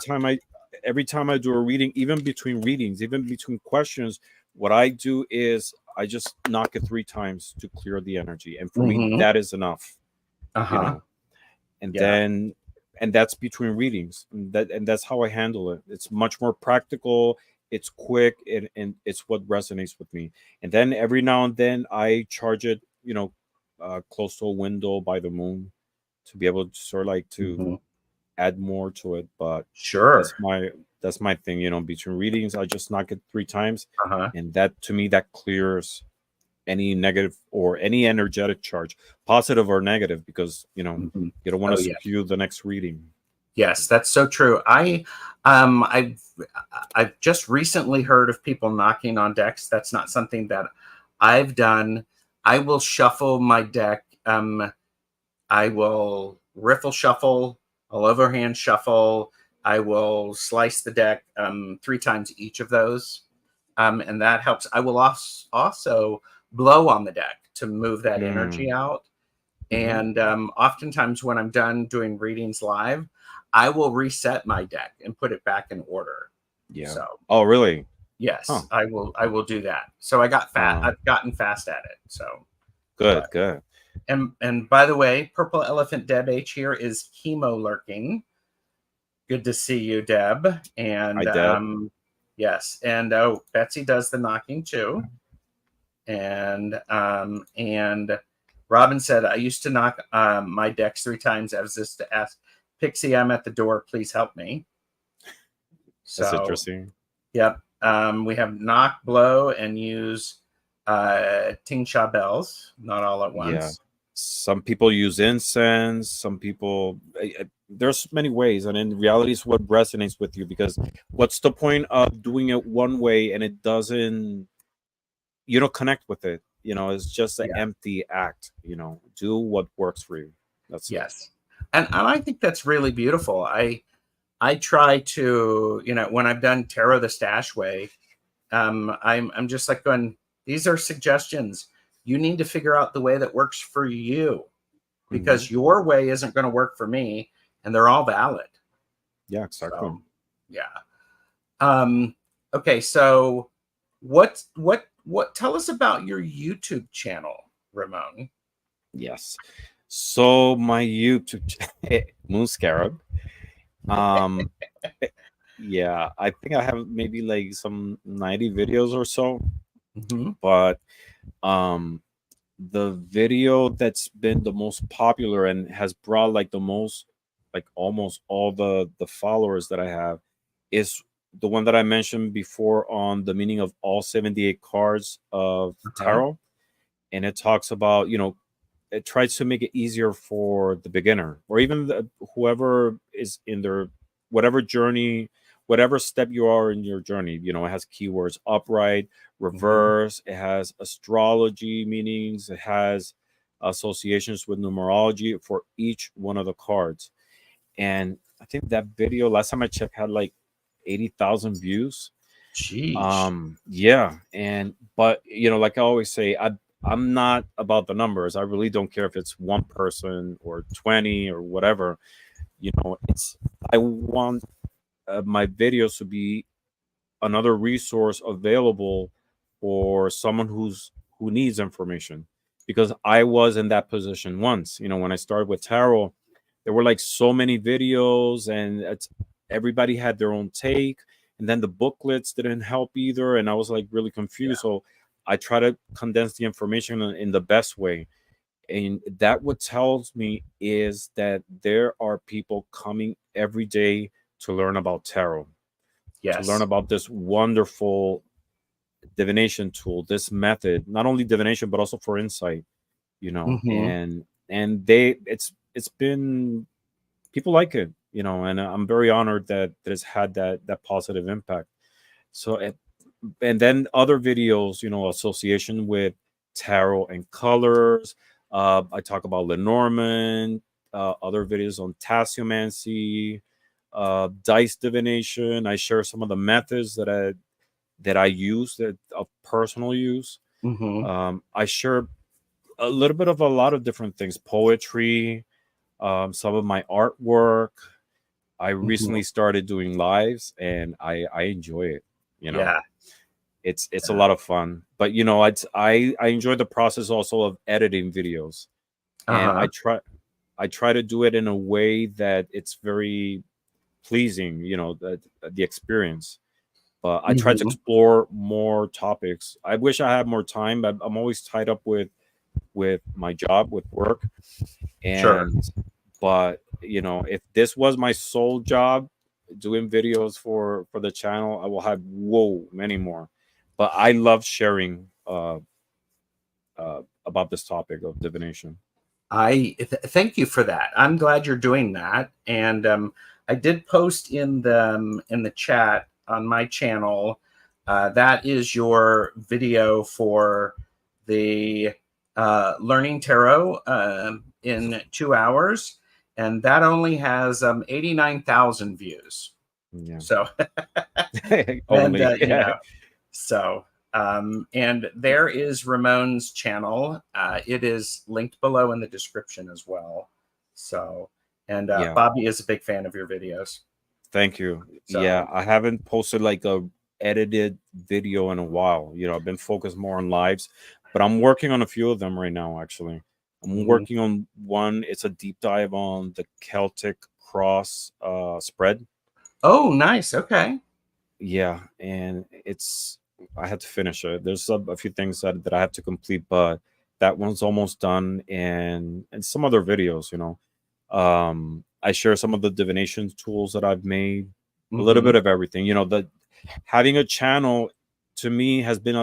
time I do a reading, even between readings, even between questions, what I do is I just knock it 3 times to clear the energy, and for me Mm-hmm. that is enough. you Uh-huh. know and Yeah. then and that's between readings, and that's how I handle it. It's much more practical, it's quick, and it's what resonates with me. And then every now and then I charge it, close to a window by the moon, to be able to sort of like to Mm-hmm. add more to it. But that's Sure. my that's my thing. Between readings, I just knock it 3 times, Uh-huh. and that, to me, that clears any negative or any energetic charge, positive or negative, because Mm-hmm. you don't want Oh to yeah. skew the next reading. Yes, that's so true. Um I've I've just recently heard of people knocking on decks. That's not something that I've done. I will shuffle my deck. I will riffle shuffle, I'll overhand shuffle. I will slice the deck 3 times each of those. And that helps. I will also blow on the deck to move that energy Mm. out. Hmm. And oftentimes, when I'm done doing readings live, I will reset my deck and put it back in order. Yeah. So Oh, really? Huh. yes, I will. I will do that. So I got fat. Uh, I've gotten fast at it. So, but good, good. and by the way, Purple Elephant Deb H here is chemo lurking. Good to see you, Deb. Hi, And Deb. yes, and oh, Betsy does the knocking too. And Robin said, I used to knock my decks 3 times as this to ask Pixie, I'm at the door, please help me. That's So interesting. yep. We have knock, blow, and use tingsha bells, not all at Yeah. once. Some people use incense. Some people, there's many ways, and in reality, it's what resonates with you. Because what's the point of doing it one way and it doesn't, you don't connect with it? It's just an Yeah. empty act. Do what works for you. That's it. Yes. And I think that's really beautiful. I try to, when I've done Tarot the Stash Way, I'm just like going, these are suggestions. You need to figure out the way that works for you, Hmm. because your way isn't going to work for me, and they're all valid. Yeah, exactly. So, yeah. Okay, so what tell us about your YouTube channel, Ramon? Yes. So my YouTube Moon Scarab. Um, yeah, I think I have maybe like some 90 videos or so, Mm-hmm. but um the video that's been the most popular and has brought like the most, like almost all the followers that I have, is the one that I mentioned before on the meaning of all 78 cards of Uh-huh. tarot. And it talks about, it tries to make it easier for the beginner, or even whoever is in their whatever journey, whatever step you are in your journey. It has keywords: upright, Mm-hmm. reverse. It has astrology meanings. It has associations with numerology for each one of the cards. And I think that video, last time I checked, had like 80,000 views. Jeez. Yeah. And but like I always say, I'm not about the numbers. I really don't care if it's one person or 20 or whatever. It's, I want my videos to be another resource available for someone who needs information, because I was in that position once. When I started with tarot, there were like so many videos, and everybody had their own take, and then the booklets didn't help either, and I was like really confused. Yeah. So I try to condense the information in the best way. And that what tells me is that there are people coming every day to learn about tarot, to learn Yes. about this wonderful divination tool, this method, not only divination but also for insight. Mm-hmm. And it's been, people like it, and I'm very honored that it's had that positive impact. So and then other videos, association with tarot and colors. I talk about Lenormand. Other videos on tasseomancy, dice divination. I share some of the methods that I use, that of personal use. Mm-hmm. I share a little bit of a lot of different things: poetry, some of my artwork. I Mm-hmm. recently started doing lives, and I enjoy it. You know, Yeah. it's a lot of fun. But I enjoy the process also of editing videos, and Uh-huh. I try to do it in a way that it's very pleasing. The experience. But I try to Mm-hmm. explore more topics. I wish I had more time, but I'm always tied up with my job, with work. Sure. And but if this was my sole job, doing videos for the channel, I will have many more. But I love sharing about this topic of divination. Thank you for that. I'm glad you're doing that. And I did post in the chat on my channel. That is your video for the learning tarot in 2 hours, and that only has 89,000 views. Yeah. So, and Only. so, and there is Ramon's channel. It is linked below in the description as well. So, and Yeah. Bobby is a big fan of your videos. Thank you. Yeah, So, I haven't posted like a edited video in a while. I've been focused more on lives, but I'm working on a few of them right now, actually. I'm mhm. working on one. It's a deep dive on the Celtic cross spread. Oh, nice. Okay. Yeah, and I had to finish it. There's a few things that I have to complete, but that one's almost done. And some other videos, I share some of the divination tools that I've made, a little Hmm. bit of everything. The having a channel to me has been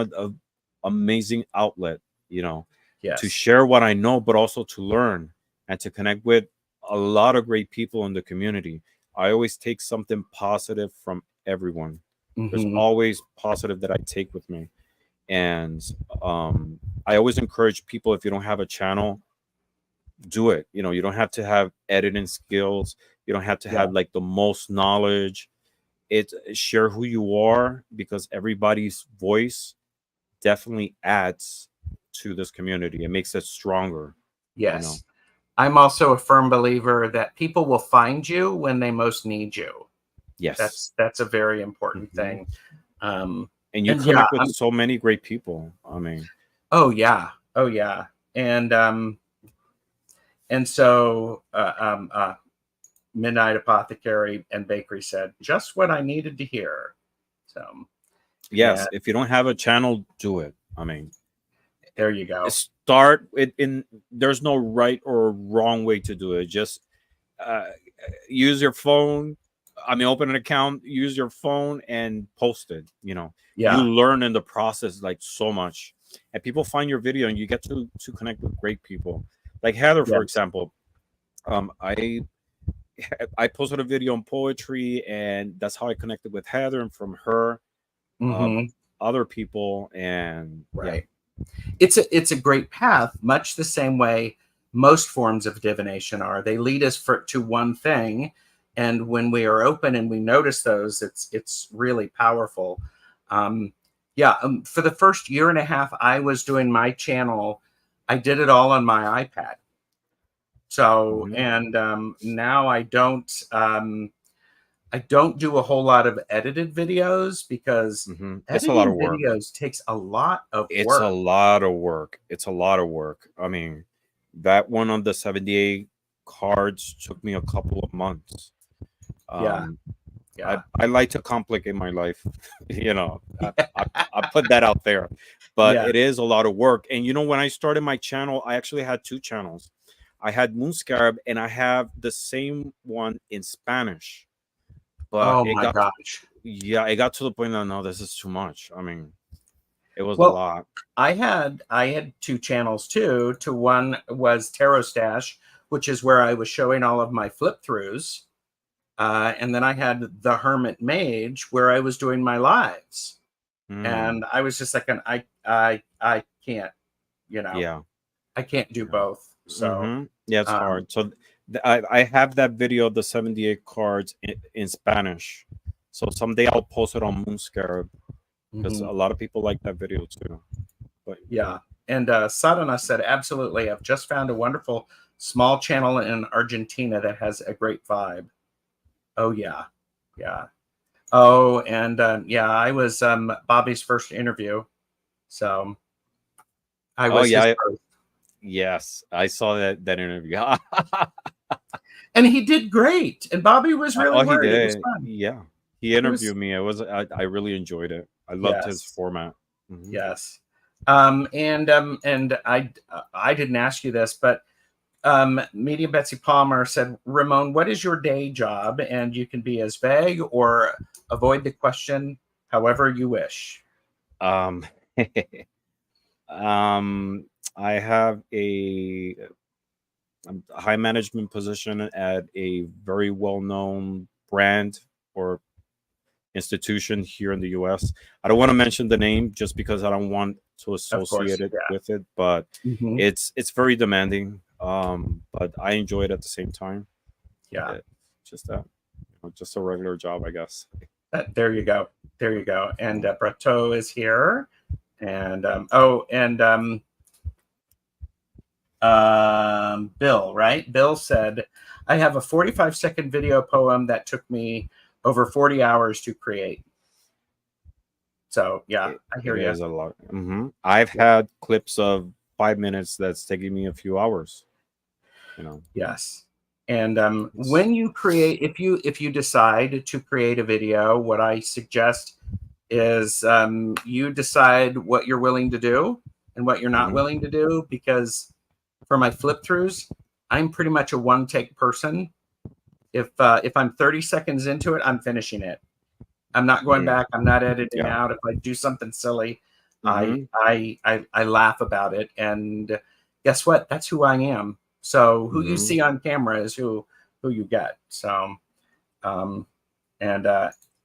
a amazing outlet, you know, Yes. to share what I know, but also to learn and to connect with a lot of great people in the community. I always take something positive from everyone. There's Mhm. always positive that I take with me. And I always encourage people, if you don't have a channel, do it. You know, you don't have to have editing skills. You don't have to Yeah. have like the most knowledge. It share who you are, because everybody's voice definitely adds to this community. It makes it stronger. You know. Yes. I'm also a firm believer that people will find you when they most need you. Yes. That's a very important Mhm. thing. Um, And you and yeah, connect with so many great people. I mean, oh yeah, oh yeah, and so Midnight Apothecary and Bakery said just what I needed to hear. So, and yes, if you don't have a channel, do it. I mean, there you go. start it in. There's no right or wrong way to do it. Just uh, use your phone. I mean, open an account, use your phone, and post it. You know, you Yeah. learn in the process like so much, and people find your video, and you get to connect with great people. Like Heather, for Yes. example. I posted a video on poetry, and that's how I connected with Heather, and from her, Hmm. other people, and yeah. Right. It's a great path, much the same way most forms of divination are. They lead us to one thing, and when we are open and we notice those, it's really powerful. Um, yeah, for the first year and a half I was doing my channel, I did it all on my iPad. So, Mhm. and now I don't do a whole lot of edited videos because It's a lot of editing work. videos takes a lot of It's a work. lot of work. It's a lot of work. I mean, that one on the 78 cards took me a couple of months. Yeah, Um, yeah. I like to complicate my life. You know, I put that out there, but Yeah. it is a lot of work. And you know, when I started my channel, I actually had two channels. I had Moon Scarab, and I have the same one in Spanish. But Oh it my got, gosh. yeah, it got to the point that no, this is too much. I mean, it was a Well, lot. I had two channels too. To one was Tarot Stash, which is where I was showing all of my flip throughs. And then I had the Hermit Mage where I was doing my lives. Mm, And I was just like, I can't, you know, yeah. I can't do Yeah. both. So, Yeah, it's um, hard. So I have that video of the 78 cards in Spanish. So someday I'll post it on Moon Scarab, because mhm, a lot of people like that video too. But yeah. And Sadhana said, absolutely. I've just found a wonderful small channel in Argentina that has a great vibe. Oh, yeah. Yeah. Oh, and yeah, I was Bobby's first interview. So I oh was yeah, his first. yes, I saw that interview. And he did great. And Bobby was really Oh, he worried. It was did. fun. Yeah, he It was, interviewed me. I really enjoyed it. I loved his yes. format. Hmm. Yes. And I didn't ask you this, but Medium Betsy Palmer said, Ramon, what is your day job? And you can be as vague or avoid the question however you wish. Um, um, I have a high management position at a very well-known brand or institution here in the US. I don't want to mention the name just because I don't want to Of associate course. it Yeah. with it, but Hmm. it's very demanding. But I enjoy it at the same time. Yeah. It, just that, just a regular job, I guess. There you go. There you go. And Brateau is here. And oh, and Bill, right? Bill said, I have a 45-second video poem that took me over 40 hours to create. So yeah, I It hear you. is a lot. I've had clips of 5 minutes that's taking me a few hours. You know, Yes. And it's when you create, if you decide to create a video, what I suggest is you decide what you're willing to do and what you're not mhm. willing to do. Because for my flip throughs, I'm pretty much a one take person. If I'm 30 seconds into it, I'm finishing it. I'm not going Mm, back. I'm not editing yeah. out. If I do something silly, Mm-hmm. I laugh about it, and guess what? That's who I am. So who you Mm-hmm. see on camera is who you get. So um, and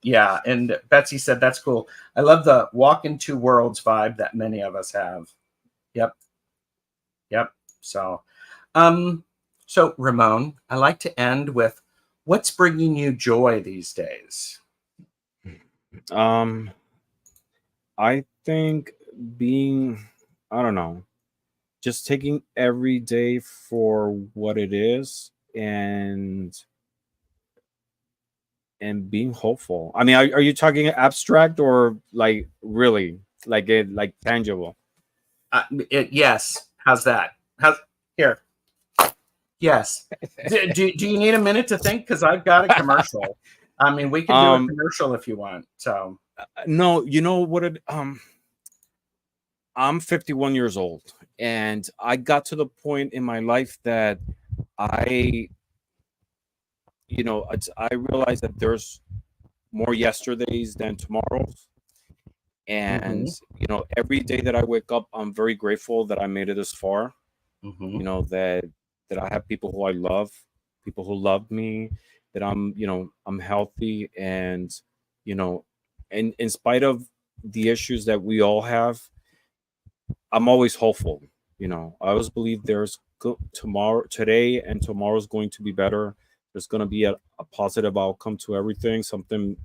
yeah, and Betsy said that's cool. I love the walk in two worlds vibe that many of us have. Yep, yep. So so Ramon, I like to end with what's bringing you joy these days. Um, I think being, I don't know, just taking every day for what it is, and being hopeful. I mean, are you talking abstract or like really like it like tangible? Yes. How's that? How's here? Yes. Do you need a minute to think? Because I've got a commercial. I mean, we can do a um, commercial if you want. So, no, you know what it I'm 51 years old, and I got to the point in my life that I, I realized that there's more yesterdays than tomorrows. And, hmm every day that I wake up, I'm very grateful that I made it this far. hmm That I have people who I love, people who love me, that I'm healthy, and, you know, and in spite of the issues that we all have, I'm always hopeful. I always believe there's tomorrow, today, and tomorrow's going to be better. There's going to be a positive outcome to everything, something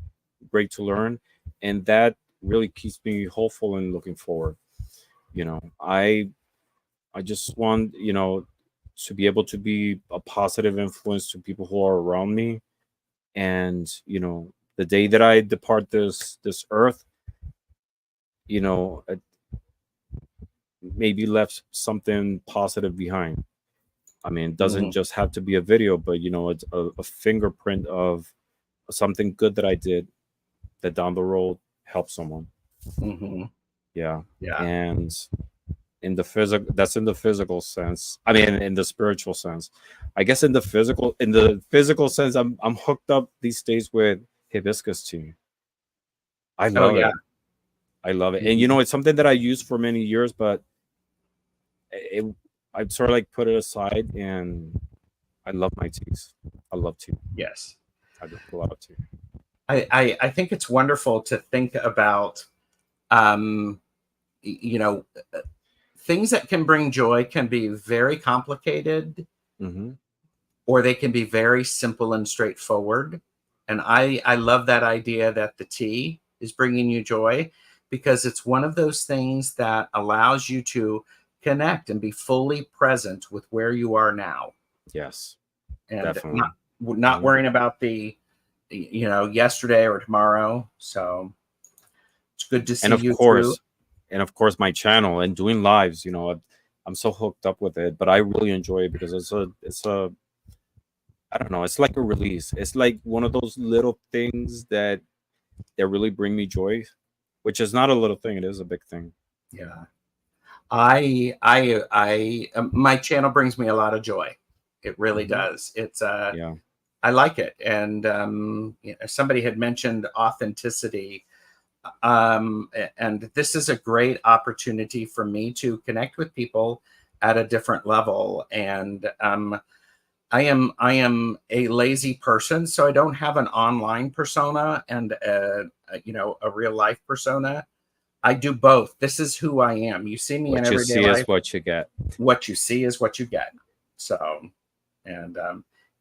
great to learn, and that really keeps me hopeful and looking forward. I just want to be able to be a positive influence to people who are around me, and the day that I depart this earth, it maybe left something positive behind. I mean, it doesn't hmm just have to be a video, but it's a fingerprint of something good that I did that down the road helped someone. hmm Yeah. Yeah. And that's in the physical sense. I mean, in the spiritual sense. I guess in the physical sense, I'm hooked up these days with hibiscus tea. I Oh love yeah. it. I love it. And hmm it's something that I used for many years, but it I've sort of like put it aside, and I love my teas. I love tea. Yes. I drink a lot of tea. I think it's wonderful to think about, um, you know, things that can bring joy can be very complicated, Mm-hmm. or they can be very simple and straightforward. And I love that idea that the tea is bringing you joy, because it's one of those things that allows you to connect and be fully present with where you are now, Yes, and definitely. not Hmm. worrying about the yesterday or tomorrow. So it's good to And see of you through. course, my channel and doing lives. I'm so hooked up with it, but I really enjoy it because it's a I don't know. It's like a release. It's like one of those little things that really bring me joy, which is not a little thing. It is a big thing. Yeah. My channel brings me a lot of joy. It really Hmm. does. Yeah. I like it. And somebody had mentioned authenticity. And this is a great opportunity for me to connect with people at a different level. And I am a lazy person, so I don't have an online persona and a real life persona. I do both. This is who I am. You see me in What you everyday see is life. what you get. What you see is what you get. So, and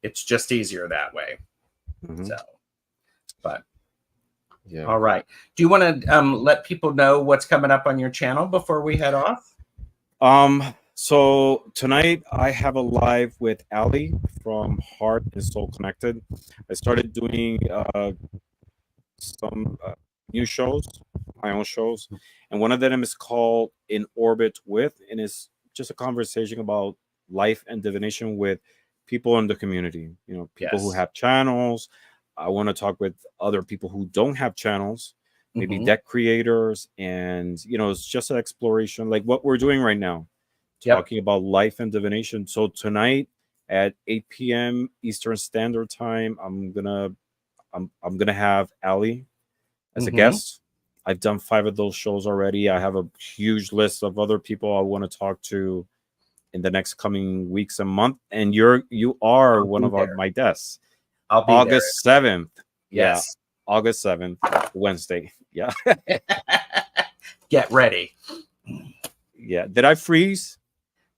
it's just easier that way. Hmm. So, but Yeah. all right. Do you want to let people know what's coming up on your channel before we head off? So tonight I have a live with Ali from Heart and Soul Connected. I started doing some new shows, my own shows, and one of them is called In Orbit With, and it's just a conversation about life and divination with people in the community. People who Yes. have channels. I want to talk with other people who don't have channels, maybe hmm deck creators, and it's just an exploration like what we're doing right now, Yep. talking about life and divination. So tonight at 8 p.m. Eastern Standard Time, I'm gonna have Ali as a hmm guest. I've done 5 of those shows already. I have a huge list of other people I want to talk to in the next coming weeks and month. And you are I'll one be of there. my guests. I'll be there. August 7th. Yeah, Yes. August 7th, Wednesday. Yeah. Get ready. Yeah. Did I freeze?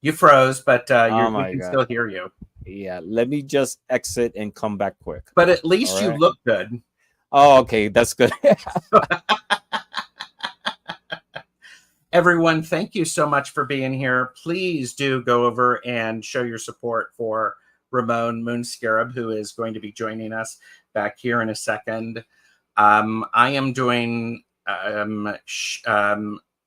You froze, but Oh we my can God. still hear you. Yeah. Let me just exit and come back quick. But at All least you right. look good. Oh, okay. That's good. Everyone, thank you so much for being here. Please do go over and show your support for Ramón Moon Scarab, who is going to be joining us back here in a second. I am doing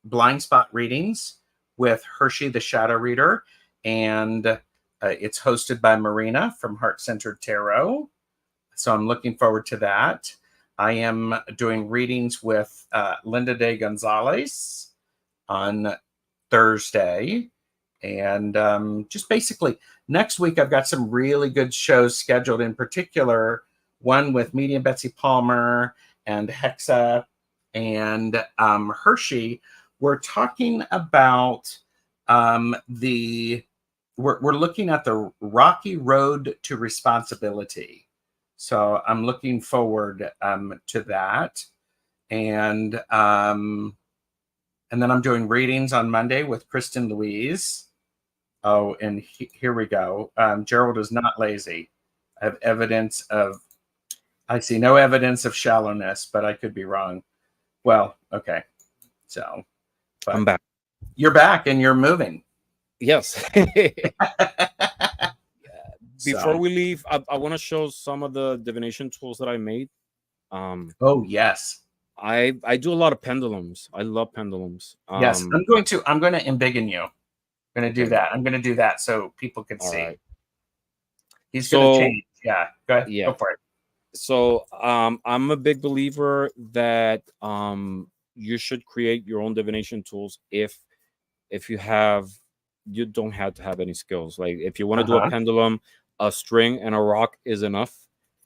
blind spot readings with Hershey the Shadow Reader, and it's hosted by Marina from Heart Centered Tarot. So I'm looking forward to that. I am doing readings with Linda de Gonzalez on Thursday. And just basically, next week, I've got some really good shows scheduled, in particular, one with Medium Betsy Palmer and Hexa and Hershey. We're talking about we're looking at the rocky road to responsibility. So I'm looking forward to that. And then I'm doing readings on Monday with Kristen Louise. Oh, and here we go. Gerald is not lazy. I see no evidence of shallowness, but I could be wrong. Well, okay. So, but I'm back. You're back and you're moving. Yes. Before So, we leave, I want to show some of the divination tools that I made. oh yes. I do a lot of pendulums. I love pendulums. Yes, I'm going to embiggen you. I'm going to do Okay. that. I'm going to do that so people can All see. right. He's going to So change. Yeah. Go ahead. yeah. Go for it. So I'm a big believer that you should create your own divination tools if you don't have to have any skills. Like if you want to do a pendulum, a string and a rock is enough,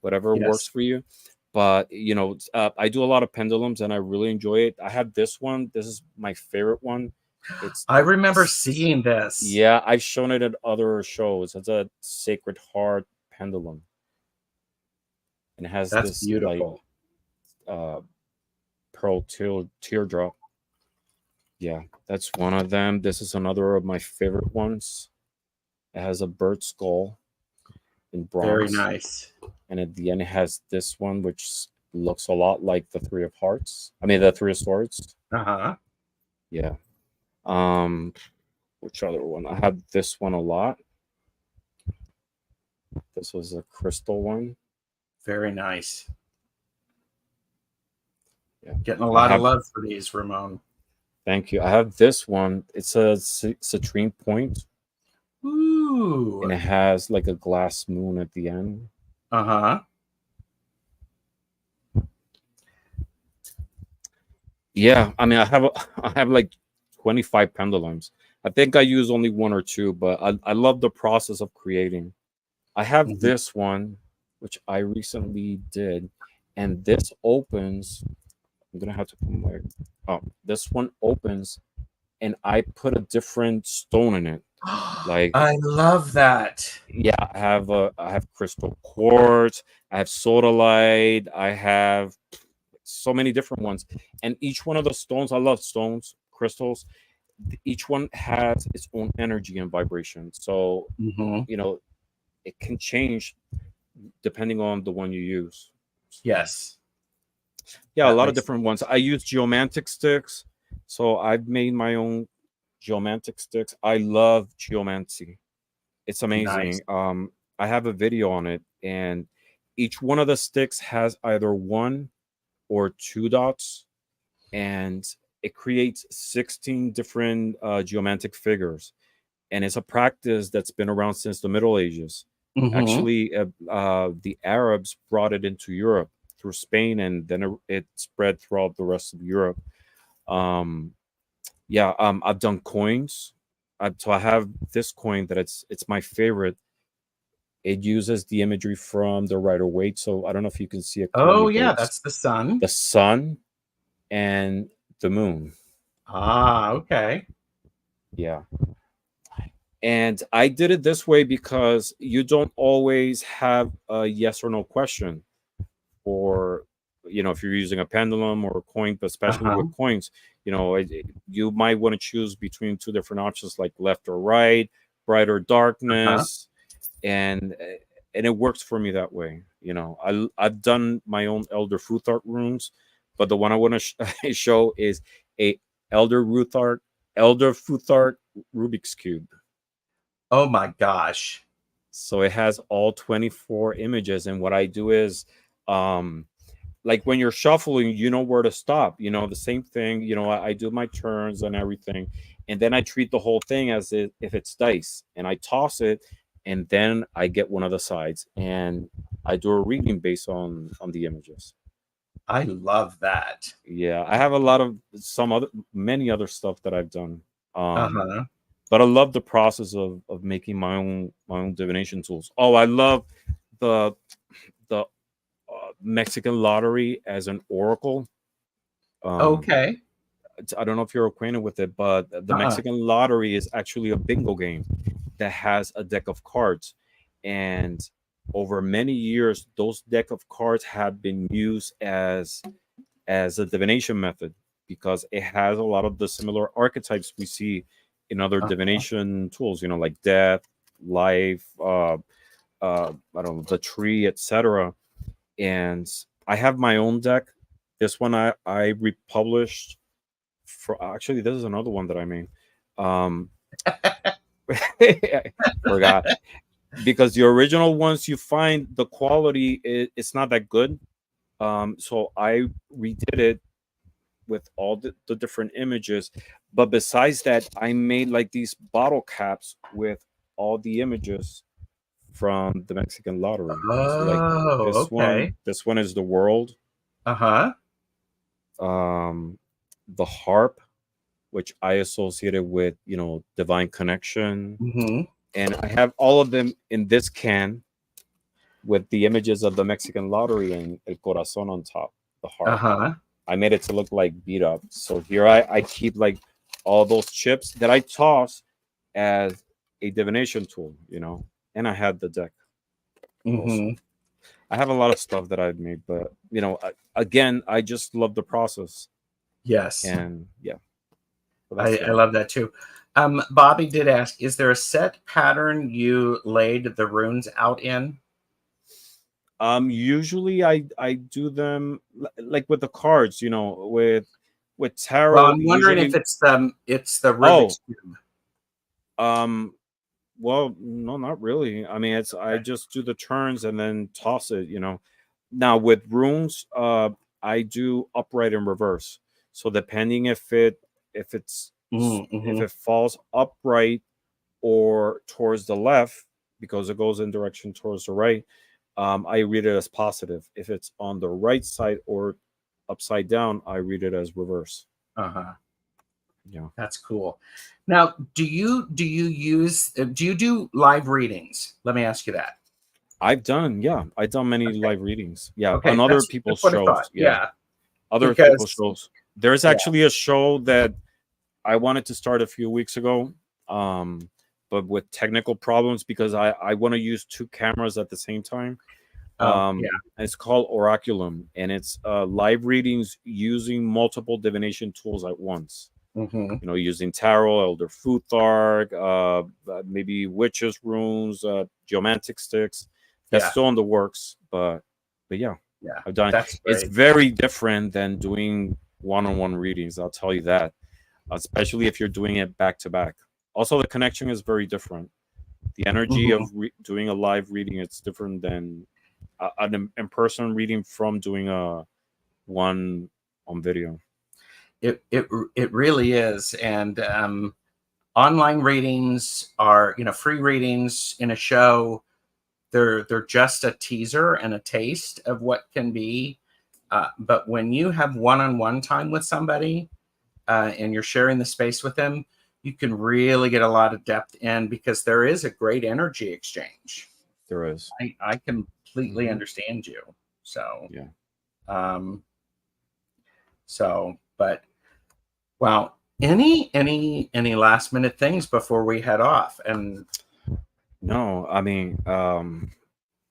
whatever works Yes. for you. But I do a lot of pendulums and I really enjoy it. I have this one. This is my favorite one. I remember seeing this. Yeah, I've shown it at other shows. It's a Sacred Heart pendulum. And it has That's this beautiful. like pearl teardrop. Yeah, that's one of them. This is another of my favorite ones. It has a bird skull in bronze. Very nice. And at the end, it has this one, which looks a lot like the Three of Hearts. I mean, the Three of Swords. Yeah. Which other one? I have this one a lot. This was a crystal one. Very nice. Yeah. Getting a lot of love for these, Ramón. Thank you. I have this one. It's a citrine point. Ooh. And it has like a glass moon at the end. Yeah, I mean, I have like 25 pendulums. I think I use only 1 or 2, but I love the process of creating. I have this one, which I recently did, and this opens. I'm gonna have to put my. Oh, this one opens, and I put a different stone in it. Like I love that. Yeah, I have crystal quartz. I have sodalite. I have so many different ones, and each one of the stones. I love stones, crystals. Each one has its own energy and vibration. So it can change depending on the one you use. Yes. Yeah, a lot of different ones. I use geomantic sticks, so I've made my own geomantic sticks. I love geomancy. It's amazing. Nice. I have a video on it, and each one of the sticks has either 1 or 2 dots, and it creates 16 different geomantic figures. And it's a practice that's been around since the Middle Ages. Actually, the Arabs brought it into Europe through Spain, and then it spread throughout the rest of Europe. I've done coins. So I have this coin that it's my favorite. It uses the imagery from the Rider Waite. So I don't know if you can see it clearly. Oh yeah, that's the sun. The sun, and the moon. Ah, okay. Yeah. And I did it this way because you don't always have a yes or no question. Or, if you're using a pendulum or a coin, but especially Uh-huh. with coins, you might want to choose between two different options, like left or right, bright or Uh-huh. darkness, and it works for me that way. I've done my own Elder Futhark runes, but the one I want to show is a Elder Futhark Rubik's cube. Oh my gosh. So it has all 24 images, and what I do is, like when you're shuffling, you know where to stop. The same thing. I do my turns and everything, and then I treat the whole thing as if it's dice, and I toss it, and then I get one of the sides, and I do a reading based on the images. I love that. Yeah, I have many other stuff that I've done. Uh-huh. But I love the process of making my own divination tools. Oh, I love the the Mexican lottery as an oracle. Um, Okay. I don't know if you're acquainted with it, but the Uh-uh. Mexican lottery is actually a bingo game that has a deck of cards, and over many years, those deck of cards have been used as a divination method because it has a lot of the similar archetypes we see in other Uh-huh. divination tools. Like death, life, I don't know, the tree, etc. And I have my own deck. This one I republished. For actually, this is another one that I made. Um, I forgot because the original ones you find the quality it's not that good. So I redid it with all the different images. But besides that, I made like these bottle caps with all the images from the Mexican lottery. So like Oh, okay. this one is the world, Uh-huh. um, the harp, which I associated with, divine connection. Mm-hmm. And I have all of them in this can with the images of the Mexican lottery and El Corazon on top, the harp. Uh-huh. I made it to look like beat up. So here I keep like all those chips that I toss as a divination tool, and I had the deck also. Mm-hmm. I have a lot of stuff that I've made, but again, I just love the process. Yes. And yeah, so that's I that. love that too. Bobby did ask, is there a set pattern you laid the runes out in? Usually I do them like with the cards, with Well, tarot. I'm wondering if Usually, it's the oh, Rubik's Cube. um, well, no, not really. I mean, I Okay. just do the turns and then toss it. Now with runes, I do upright and reverse. So depending if Mm-hmm. it falls upright or towards the left because it goes in direction towards the right, I read it as positive. If it's on the right side or upside down, I read it as reverse. Uh-huh. Yeah, That's cool. Now, do you do live readings? Let me ask you that. I've done many Okay. live readings. Yeah, Okay, on other that's people's what I thought. shows. Yeah, Yeah, other people's because shows. There's yeah. actually a show that I wanted to start a few weeks ago, but with technical problems because I want to use two cameras at the same time. Oh, yeah. It's called Oraculum, and it's live readings using multiple divination tools at once. Mm-hmm. Using tarot, Elder Futhark, maybe witches runes, geomantic sticks. That's Yeah. still in the works, but yeah, Yeah. I've done it. That's It's great. very different than doing one-on-one readings. I'll tell you that, especially if you're doing it back to back. Also, the connection is very different. The energy of Mm-hmm. doing a live reading it's different than an in-person reading from doing a one on video. It really is, and online readings are free readings in a show. They're just a teaser and a taste of what can be. But when you have one-on-one time with somebody and you're sharing the space with them, you can really get a lot of depth in because there is a great energy exchange. There is. I completely Hmm. understand you. So, Yeah. um, so But wow, any last minute things before we head off? And No, I mean,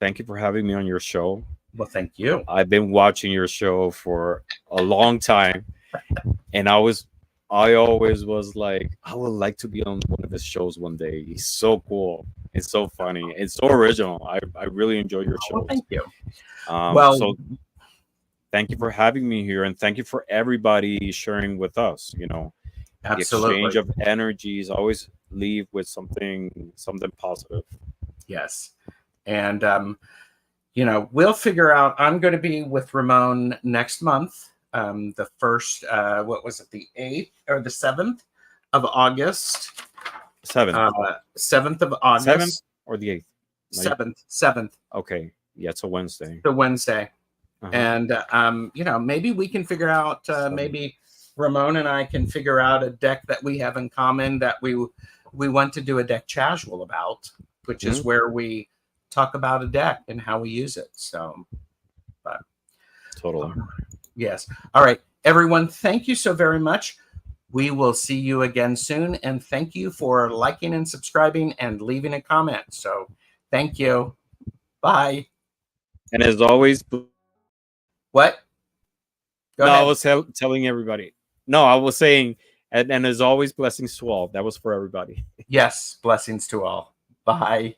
thank you for having me on your show. well, thank you. I've been watching your show for a long time, and I always was like, I would like to be on one of his shows one day. He's so cool. It's so funny. It's so original. I really enjoy your shows. Well, thank you. Well, So thank you for having me here, and thank you for everybody sharing with us. You know, the absolutely. exchange of energies. Always leave with something positive. Yes. And, you know, we'll figure out. I'm going to be with Ramon next month. The first, what was it, the 8th or the 7th of August? 7th. 7th of August. 7th or the 8th? 7th. Okay. Yeah, it's a Wednesday. The Wednesday. Uh-huh. And, you know, maybe we can figure out, maybe Ramon and I can figure out a deck that we have in common that we want to do a deck casual about, which is where we talk about a deck and how we use it. So, but totally. Yes. All right, everyone. Thank you so very much. We will see you again soon. And thank you for liking and subscribing and leaving a comment. So thank you. Bye. And as always, what? Go ahead. I was telling everybody. No, I was saying, and as always, blessings to all. That was for everybody. Yes. Blessings to all. Bye.